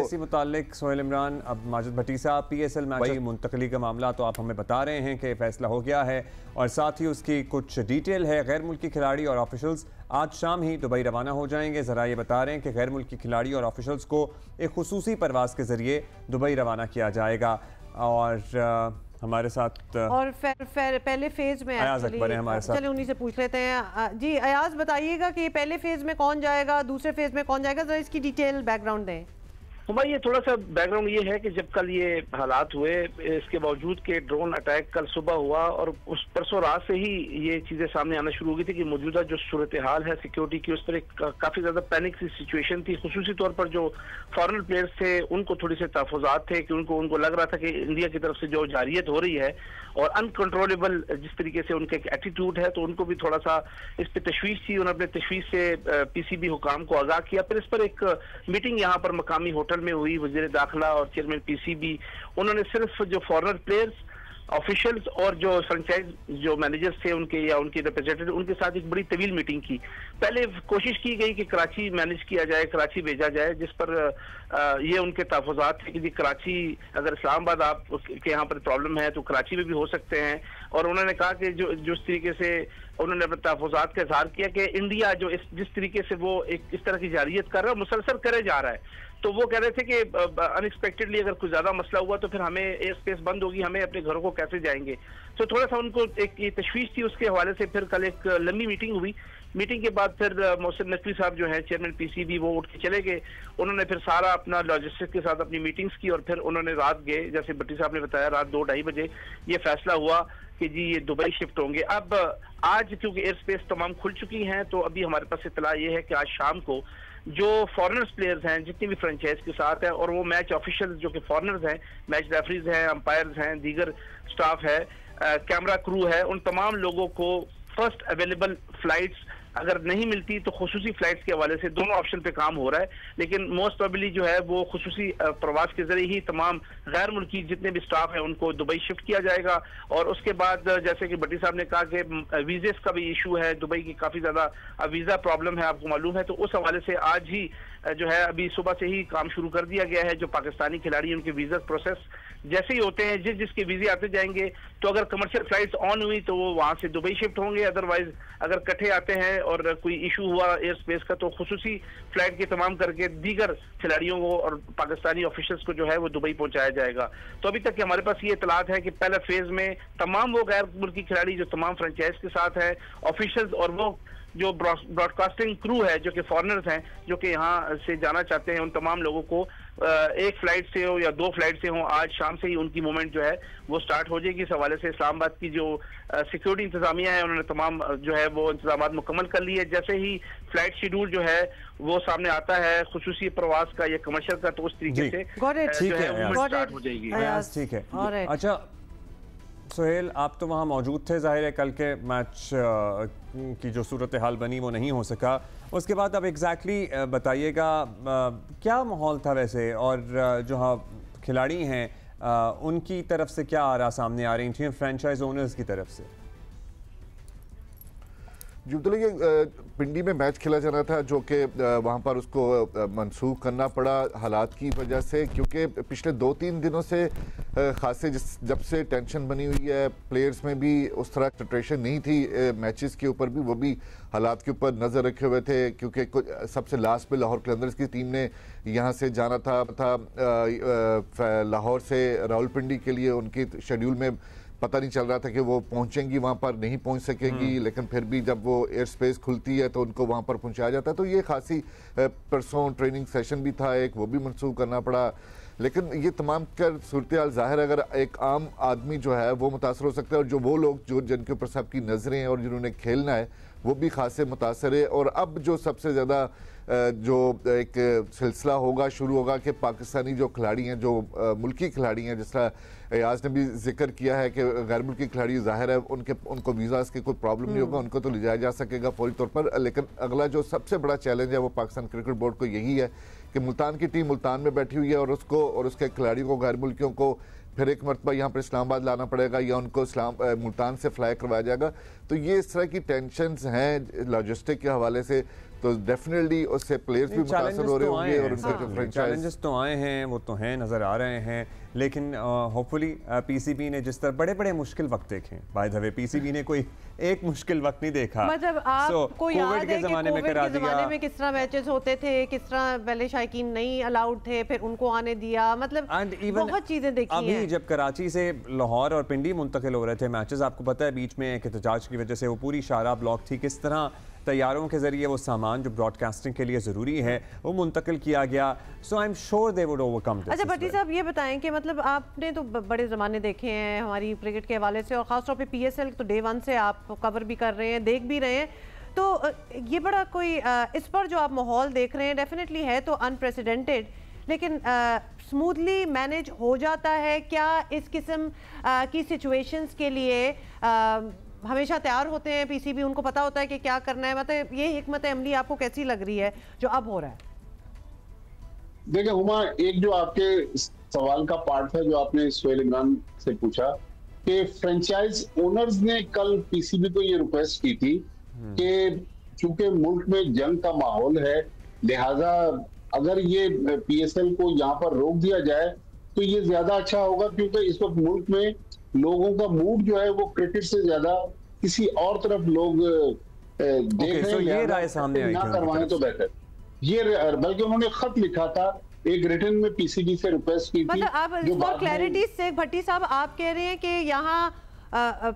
इसी मुतालिक सोहेल इमरान, अब माजिद भट्टी साहब, PSL मैच की मुंतकली का मामला तो आप हमें बता रहे हैं कि फैसला हो गया है और साथ ही उसकी कुछ डिटेल है। गैर मुल्की खिलाड़ी और ऑफिशल्स आज शाम ही दुबई रवाना हो जाएंगे। ज़रा ये बता रहे हैं कि गैर मुल्की खिलाड़ी और ऑफिशल्स को एक खुसूसी परवाज़ के ज़रिए दुबई रवाना किया जाएगा। और हमारे साथ और पहले फेज में अयाज अकबर है हमारे साथ, चलिए उन्हीं से पूछ लेते हैं। जी अयाज, बताइएगा कि पहले फेज में कौन जाएगा, दूसरे फेज में कौन जाएगा, जरा इसकी डिटेल बैकग्राउंड दें। भाई ये थोड़ा सा बैकग्राउंड ये है कि जब कल ये हालात हुए, इसके बावजूद के ड्रोन अटैक कल सुबह हुआ और उस परसों रात से ही ये चीजें सामने आना शुरू हो गई थी कि मौजूदा जो सूरत हाल है सिक्योरिटी की, उस पर एक काफी ज्यादा पैनिक सी सिचुएशन थी। खुसूसी तौर पर जो फॉरेन प्लेयर्स थे उनको थोड़ी से तहफुजात थे कि उनको लग रहा था कि इंडिया की तरफ से जो जारियत हो रही है और अनकंट्रोलेबल जिस तरीके से उनका एक एटीट्यूड है, तो उनको भी थोड़ा सा इस पर तशवीश थी। उन्होंने अपने तशवीश से PCB हुकाम को आगाह किया। फिर इस पर एक मीटिंग यहाँ पर मकामी होटल में हुई, वज़ीर दाखिला और चेयरमैन PCB, उन्होंने सिर्फ जो फॉरेनर प्लेयर्स, ऑफिशियल्स और जो फ्रेंचाइज जो मैनेजर्स थे उनके या उनके रिप्रेजेंटेटिव, उनके साथ एक बड़ी तवील मीटिंग की। पहले कोशिश की गई कि कराची मैनेज किया जाए, कराची भेजा जाए, जिस पर ये उनके तहफ़्फ़ुज़ात थे कि जी कराची, अगर इस्लामाबाद आप के यहाँ पर प्रॉब्लम है तो कराची में भी हो सकते हैं। और उन्होंने कहा कि जो जिस तरीके से उन्होंने अपने तहफ़्फ़ुज़ात का इज़हार किया कि इंडिया जो जिस तरीके से वो एक इस तरह की जारियत कर रहा है, मुसलसल करे जा रहा है, तो वो कह रहे थे कि अनएक्सपेक्टेडली अगर कुछ ज्यादा मसला हुआ तो फिर हमें एयर स्पेस बंद होगी, हमें अपने घरों को कैसे जाएंगे। तो थोड़ा सा उनको एक ये तशवीश थी। उसके हवाले से फिर कल एक लंबी मीटिंग हुई। मीटिंग के बाद फिर मोहसिन नकवी साहब जो है चेयरमैन PCB, वो उठ के चले गए। उन्होंने फिर सारा अपना लॉजिस्टिक के साथ अपनी मीटिंग्स की और फिर उन्होंने रात गए, जैसे भट्टी साहब ने बताया, रात 2-2:30 बजे ये फैसला हुआ कि जी ये दुबई शिफ्ट होंगे। अब आज क्योंकि एयर स्पेस तमाम खुल चुकी हैं, तो अभी हमारे पास इत्तला ये है कि आज शाम को जो फॉरेनर्स प्लेयर्स हैं जितनी भी फ्रेंचाइज के साथ है, और वो मैच ऑफिशियल्स जो कि फॉरेनर्स हैं, मैच रेफरीज हैं, अंपायर्स हैं, दीगर स्टाफ है, कैमरा क्रू है, उन तमाम लोगों को फर्स्ट अवेलेबल फ्लाइट्स अगर नहीं मिलती तो खुसूसी फ्लाइट्स के हवाले से दोनों ऑप्शन पे काम हो रहा है। लेकिन मोस्ट प्रोबेबली जो है वो खुसूसी प्रवास के जरिए ही तमाम गैर मुल्की जितने भी स्टाफ है उनको दुबई शिफ्ट किया जाएगा। और उसके बाद जैसे कि भट्टी साहब ने कहा कि वीज़े का भी इशू है, दुबई की काफ़ी ज़्यादा वीज़ा प्रॉब्लम है, आपको मालूम है। तो उस हवाले से आज ही जो है अभी सुबह से ही काम शुरू कर दिया गया है। जो पाकिस्तानी खिलाड़ी उनके वीज़ा प्रोसेस जैसे ही होते हैं, जिसके वीज़े आते जाएंगे, तो अगर कमर्शियल फ्लाइट्स ऑन हुई तो वो वहाँ से दुबई शिफ्ट होंगे। अदरवाइज अगर इकट्ठे आते हैं और कोई इशू हुआ एयर स्पेस का, तो खुसूसी फ्लाइट के तमाम करके दीगर खिलाड़ियों को और पाकिस्तानी ऑफिशियल्स को जो है वो दुबई पहुंचाया जाएगा। तो अभी तक कि हमारे पास ये इतलात है कि पहले फेज में तमाम वो गैर मुल्की खिलाड़ी जो तमाम फ्रेंचाइज के साथ है, ऑफिशियल्स और वो जो ब्रॉडकास्टिंग क्रू है जो कि फॉरेनर्स हैं जो कि यहाँ से जाना चाहते हैं, उन तमाम लोगों को एक फ्लाइट से हो या 2 फ्लाइट से हो, आज शाम से ही उनकी मूवमेंट जो है वो स्टार्ट हो जाएगी। इस हवाले से इस्लामाबाद की जो सिक्योरिटी इंतजामिया है उन्होंने तमाम जो है वो इंतजाम मुकम्मल कर लिए। जैसे ही फ्लाइट शेड्यूल जो है वो सामने आता है खुसूसी प्रवास का या कमर्शियल का, तो उस तरीके से ठीक है स्टार्ट हो जाएगी। ठीक है। अच्छा सुहेल, आप तो वहाँ मौजूद थे, जाहिर है कल के मैच की जो सूरत हाल बनी वो नहीं हो सका। उसके बाद अब एग्जैक्टली बताइएगा क्या माहौल था वैसे, और जो खिलाड़ी हैं उनकी तरफ से क्या आरा सामने आ रही थी फ्रेंचाइज ओनर्स की तरफ से? जी तो ये पिंडी में मैच खेला जाना था जो कि वहाँ पर उसको मनसूख करना पड़ा हालात की वजह से, क्योंकि पिछले 2-3 दिनों से खासे जब से टेंशन बनी हुई है प्लेयर्स में भी उस तरह कंसंट्रेशन नहीं थी मैचेस के ऊपर भी, वो भी हालात के ऊपर नज़र रखे हुए थे, क्योंकि सबसे लास्ट में लाहौर कलंदर्स की टीम ने यहाँ से जाना था लाहौर से रावलपिंडी के लिए। उनकी शेड्यूल में पता नहीं चल रहा था कि वो पहुंचेंगी, वहां पर नहीं पहुंच सकेंगी, लेकिन फिर भी जब वो एयर स्पेस खुलती है तो उनको वहां पर पहुंचाया जाता है। तो ये खासी परसों ट्रेनिंग सेशन भी था एक, वो भी मनसूख करना पड़ा। लेकिन ये तमाम कर सूरत हाल ज़ाहिर अगर एक आम आदमी जो है वो मुतासर हो सकता है, और जो वो लोग जो जिनके ऊपर सबकी नज़रें हैं और जिन्होंने खेलना है वो भी खासे मुतासर है। और अब जो सबसे ज़्यादा जो एक सिलसिला होगा शुरू होगा कि पाकिस्तानी जो खिलाड़ी हैं, जो मुल्की खिलाड़ी हैं, जिस तरह एयाज ने भी जिक्र किया है कि गैर मुल्की खिलाड़ी ज़ाहिर है उनको वीज़ास की कोई प्रॉब्लम नहीं होगा, उनको तो ले जाया जा सकेगा फौरी तौर पर। लेकिन अगला जो सबसे बड़ा चैलेंज है वो पाकिस्तान क्रिकेट बोर्ड को यही है कि मुल्तान की टीम मुल्तान में बैठी हुई है और उसको और उसके खिलाड़ियों को, गैर मुल्कियों को फिर एक मरतबा यहाँ पर इस्लामाबाद लाना पड़ेगा या उनको मुल्तान से फ्लाई करवाया जाएगा। तो ये इस तरह की टेंशन्स हैं लॉजिस्टिक के हवाले से, तो डेफिनेटली उससे प्लेयर्स भी मुतासर हो रहे होंगे और उनके जो चैलेंजेस तो आए हैं वो तो हैं, नज़र आ रहे हैं। लेकिन होपफुली पीसीबी ने जिस तरह बड़े बड़े मुश्किल वक्त देखे, बाय द वे पीसीबी ने कोई एक मुश्किल वक्त नहीं देखा। मतलब आपको याद है कि ज़माने में किस तरह मैचेस होते थे, किस तरह पहले शायकीन नहीं अलाउड थे, फिर उनको आने दिया, मतलब बहुत चीजें देखी हैं। अभी जब कराची से लाहौर और पिंडी मुंतकिल हो रहे थे मैचेस, आपको पता है बीच में एक एहतजाज की वजह से वो पूरी शाहराह ब्लॉक थी, किस तरह तैयारों के जरिए वो सामान जो ब्रॉडकास्टिंग के लिए ज़रूरी है वो मुंतकिल किया गया। So I am sure they would overcome this. अच्छा भट्टी साहब ये बताएं कि मतलब आपने तो बड़े ज़माने देखे हैं हमारी क्रिकेट के हवाले से, और ख़ासतौर पे पीएसएल तो डे 1 से आप कवर भी कर रहे हैं, देख भी रहे हैं, तो ये बड़ा कोई इस पर जो आप माहौल देख रहे हैं डेफिनेटली है तो अनप्रेसिडेंटेड, लेकिन स्मूथली मैनेज हो जाता है क्या? इस किस्म की सिचुएशंस के लिए हमेशा तैयार होते हैं पीसीबी, उनको पता होता है कि क्या करना है, मतलब ये हिकमत अमली आपको कैसी लग रही है जो अब हो रहा है? देखिए हुमा, एक जो आपके सवाल का पार्ट है जो आपने सोहेल इमरान से पूछा कि फ्रेंचाइज ओनर्स ने कल पीसीबी को ये रिक्वेस्ट की थी कि चूंकि मुल्क में जंग का माहौल है, लिहाजा अगर ये पीएसएल को यहाँ पर रोक दिया जाए तो ये ज्यादा अच्छा होगा, क्योंकि इस वक्त मुल्क में लोगों का मूड जो है वो क्रिकेट से ज्यादा किसी और तरफ लोग देख रहे हैं। ये राय सामने आई ना करवाएं तो बेहतर। ये बल्कि उन्होंने खत लिखा था, एक रिटर्न में पीसीबी से रिक्वेस्ट की थी। मतलब आप फॉर क्लैरिटी से भट्टी साहब आप कह रहे हैं कि यहाँ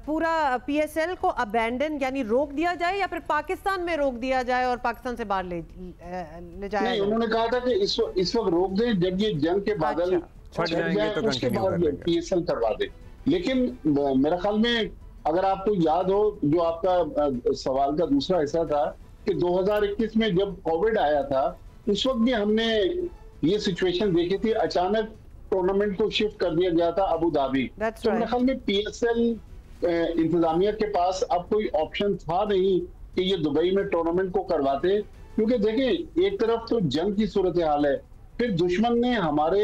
पूरा पीएसएल को अबैंडन यानी रोक दिया जाए या फिर पाकिस्तान में रोक दिया जाए और पाकिस्तान से बाहर ले जाए? नहीं, उन्होंने कहा था कि इस वक्त रोक दें, जब ये जंग के बादल छट जाए उसके बाद पीएसएल करवा दे। लेकिन मेरे ख्याल में अगर आपको याद हो जो आपका सवाल का दूसरा हिस्सा था कि 2021 में जब कोविड आया था उस वक्त भी हमने ये सिचुएशन देखी थी, अचानक टूर्नामेंट को शिफ्ट कर दिया गया था अबू धाबी। तो मेरे ख्याल में पीएसएल इंतजामिया के पास अब कोई ऑप्शन था नहीं कि ये दुबई में टूर्नामेंट को करवाते, क्योंकि देखें एक तरफ तो जंग की सूरत हाल है, फिर दुश्मन ने हमारे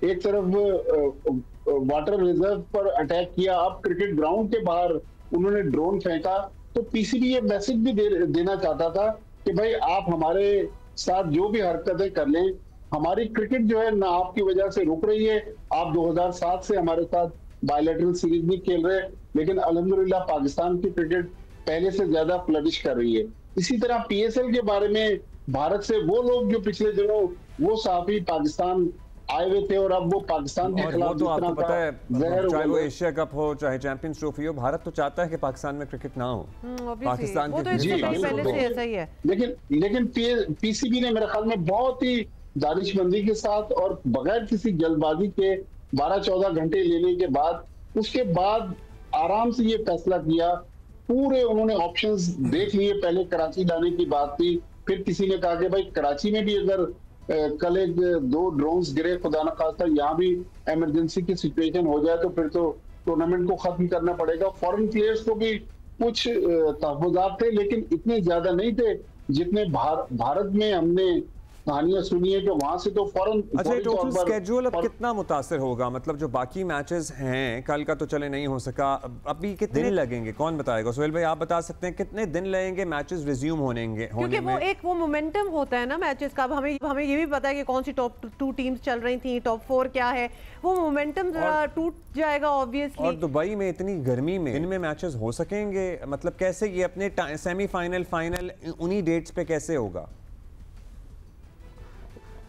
एक तरफ वाटर रिजर्व पर अटैक किया, अब क्रिकेट ग्राउंड के बाहर उन्होंने ड्रोन फेंका, तो पीसीबी ये मैसेज भी देना चाहता था कि भाई आप हमारे साथ जो भी हरकतें कर लें, हमारी क्रिकेट जो है ना आपकी वजह से रुक रही है। आप 2007 से हमारे साथ बायलैटरल सीरीज भी खेल रहे हैं, लेकिन अल्हम्दुलिल्लाह पाकिस्तान की क्रिकेट पहले से ज्यादा फ्लरिश कर रही है। इसी तरह पीएसएल के बारे में भारत से वो लोग जो पिछले दिनों वो साफी पाकिस्तान आए हुए थे और अब वो पाकिस्तान के खिलाफ तो आपको पता है चाहे वो एशिया कप हो चाहे चैंपियंस ट्रॉफी हो, भारत तो चाहता है कि पाकिस्तान में क्रिकेट ना हो। पाकिस्तान वो तो पहले से ऐसा ही है। लेकिन पीसीबी ने मेरे ख्याल में बहुत ही दानिशमंदी के साथ और बगैर किसी जल्दबाजी के 12-14 घंटे लेने के बाद, उसके बाद आराम से ये फैसला किया। पूरे उन्होंने ऑप्शंस देख लिए। पहले कराची लाने की बात थी, फिर किसी ने कहा कि भाई कराची में भी अगर कल एक 2 ड्रोन्स गिरे, खुदा न खास्ता यहाँ भी इमरजेंसी की सिचुएशन हो जाए, तो फिर तो टूर्नामेंट को खत्म करना पड़ेगा। फॉरेन प्लेयर्स को भी कुछ तहफ़्फ़ुज़ात थे, लेकिन इतने ज्यादा नहीं थे जितने भारत में हमने कहानियां सुनी है कि वहां से तो फौरन। अच्छा, टोटल स्केड्यूल अब कितना मुतासर होगा? मतलब जो बाकी मैचेस हैं, कल का तो चले नहीं हो सका, अभी कितने दिन लगेंगे, कौन बताएगा? सोहेल भाई आप बता सकते हैं कितने दिन लगेंगे मैचेस रिज्यूम होने क्योंकि वो मोमेंटम होता है ना मैचेस का। हमें ये भी पता है कि कौन सी टॉप 2 टीम्स चल रही थी, टॉप 4 क्या है, वो मोमेंटम जरा टूट जाएगा ऑब्वियसली। और दुबई में इतनी गर्मी में इनमें मैचेस हो सकेंगे? मतलब कैसे ये अपने सेमीफाइनल फाइनल उन्हीं डेट्स पे कैसे होगा?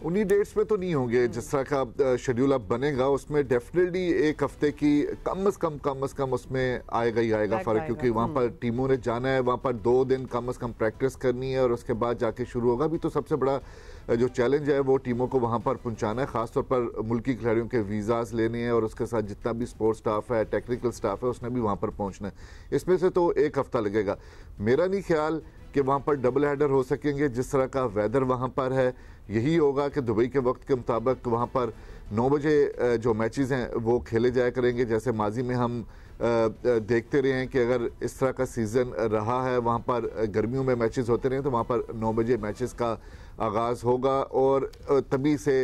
उन्हीं डेट्स पे तो नहीं होंगे। जिस तरह का शेड्यूल अब बनेगा उसमें डेफिनेटली एक हफ्ते की कम से कम उसमें आएगा ही आएगा फर्क, क्योंकि वहाँ पर टीमों ने जाना है, वहाँ पर 2 दिन कम से कम प्रैक्टिस करनी है और उसके बाद जाके शुरू होगा। अभी तो सबसे बड़ा जो चैलेंज है वो टीमों को वहाँ पर पहुँचाना है, खासतौर पर मुल्की खिलाड़ियों के वीज़ाज लेने हैं और उसके साथ जितना भी स्पोर्ट्स स्टाफ है, टेक्निकल स्टाफ है, उसने भी वहाँ पर पहुँचना है। इसमें से तो एक हफ्ता लगेगा। मेरा नहीं ख्याल कि वहाँ पर डबल हेडर हो सकेंगे। जिस तरह का वेदर वहाँ पर है, यही होगा कि दुबई के वक्त के मुताबिक वहाँ पर 9 बजे जो मैचेस हैं वो खेले जाया करेंगे। जैसे माजी में हम देखते रहे हैं कि अगर इस तरह का सीज़न रहा है, वहाँ पर गर्मियों में मैचेस होते रहे, तो वहाँ पर 9 बजे मैचेस का आगाज़ होगा और तभी से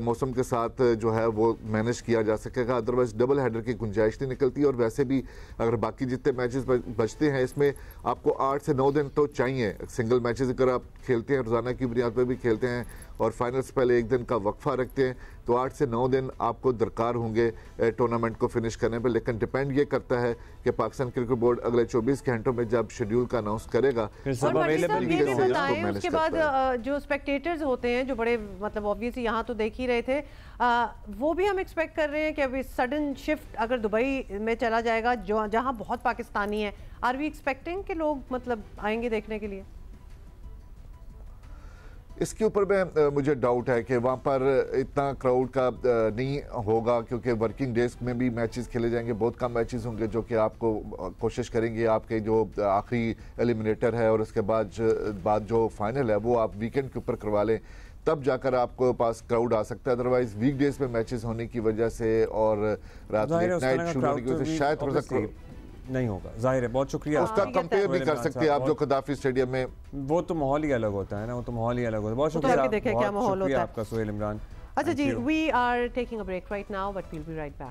मौसम के साथ जो है वो मैनेज किया जा सकेगा। अदरवाइज डबल हेडर की गुंजाइश नहीं निकलती। और वैसे भी अगर बाकी जितने मैचेस बचते हैं, इसमें आपको 8 से 9 दिन तो चाहिए। सिंगल मैचेस अगर आप खेलते हैं, रोज़ाना की बुनियाद पर भी खेलते हैं और फाइनल से पहले 1 दिन का वक्फा रखते हैं, तो 8 से 9 दिन आपको दरकार होंगे टूर्नामेंट को फिनिश करने पर। लेकिन डिपेंड ये करता है कि पाकिस्तान क्रिकेट बोर्ड अगले 24 घंटों में जब शेड्यूल का अनाउंस करेगा, उसके बाद जो स्पेक्टेटर्स होते हैं, जो बड़े मतलब ऑब्वियसली यहाँ तो देख ही रहे थे, वो भी हम एक्सपेक्ट कर रहे हैं कि अभी सडन शिफ्ट अगर दुबई में चला जाएगा, जो जहाँ बहुत पाकिस्तानी है, आर वी एक्सपेक्टिंग कि लोग मतलब आएंगे देखने के लिए? इसके ऊपर में मुझे डाउट है कि वहाँ पर इतना क्राउड का नहीं होगा, क्योंकि वर्किंग डेज में भी मैचेस खेले जाएंगे। बहुत कम मैचेस होंगे जो कि आपको कोशिश करेंगे आपके जो आखिरी एलिमिनेटर है और उसके बाद जो फाइनल है वो आप वीकेंड के ऊपर करवा लें, तब जाकर आपको पास क्राउड आ सकता है। अदरवाइज वीकडेज में मैचेस होने की वजह से और रात नाइट शुरू होने की वजह से शायद थोड़ा सा नहीं होगा। जाहिर है, बहुत शुक्रिया। उसका कंपेयर नहीं कर सकते आप जो कदाफी स्टेडियम में, वो तो माहौल ही अलग होता है ना, वो तो माहौल ही अलग होता है। बहुत शुक्रिया, देखें क्या माहौल होता है आपका सोहेल इमरान। अच्छा जी, we are taking a break right now but we will be right back.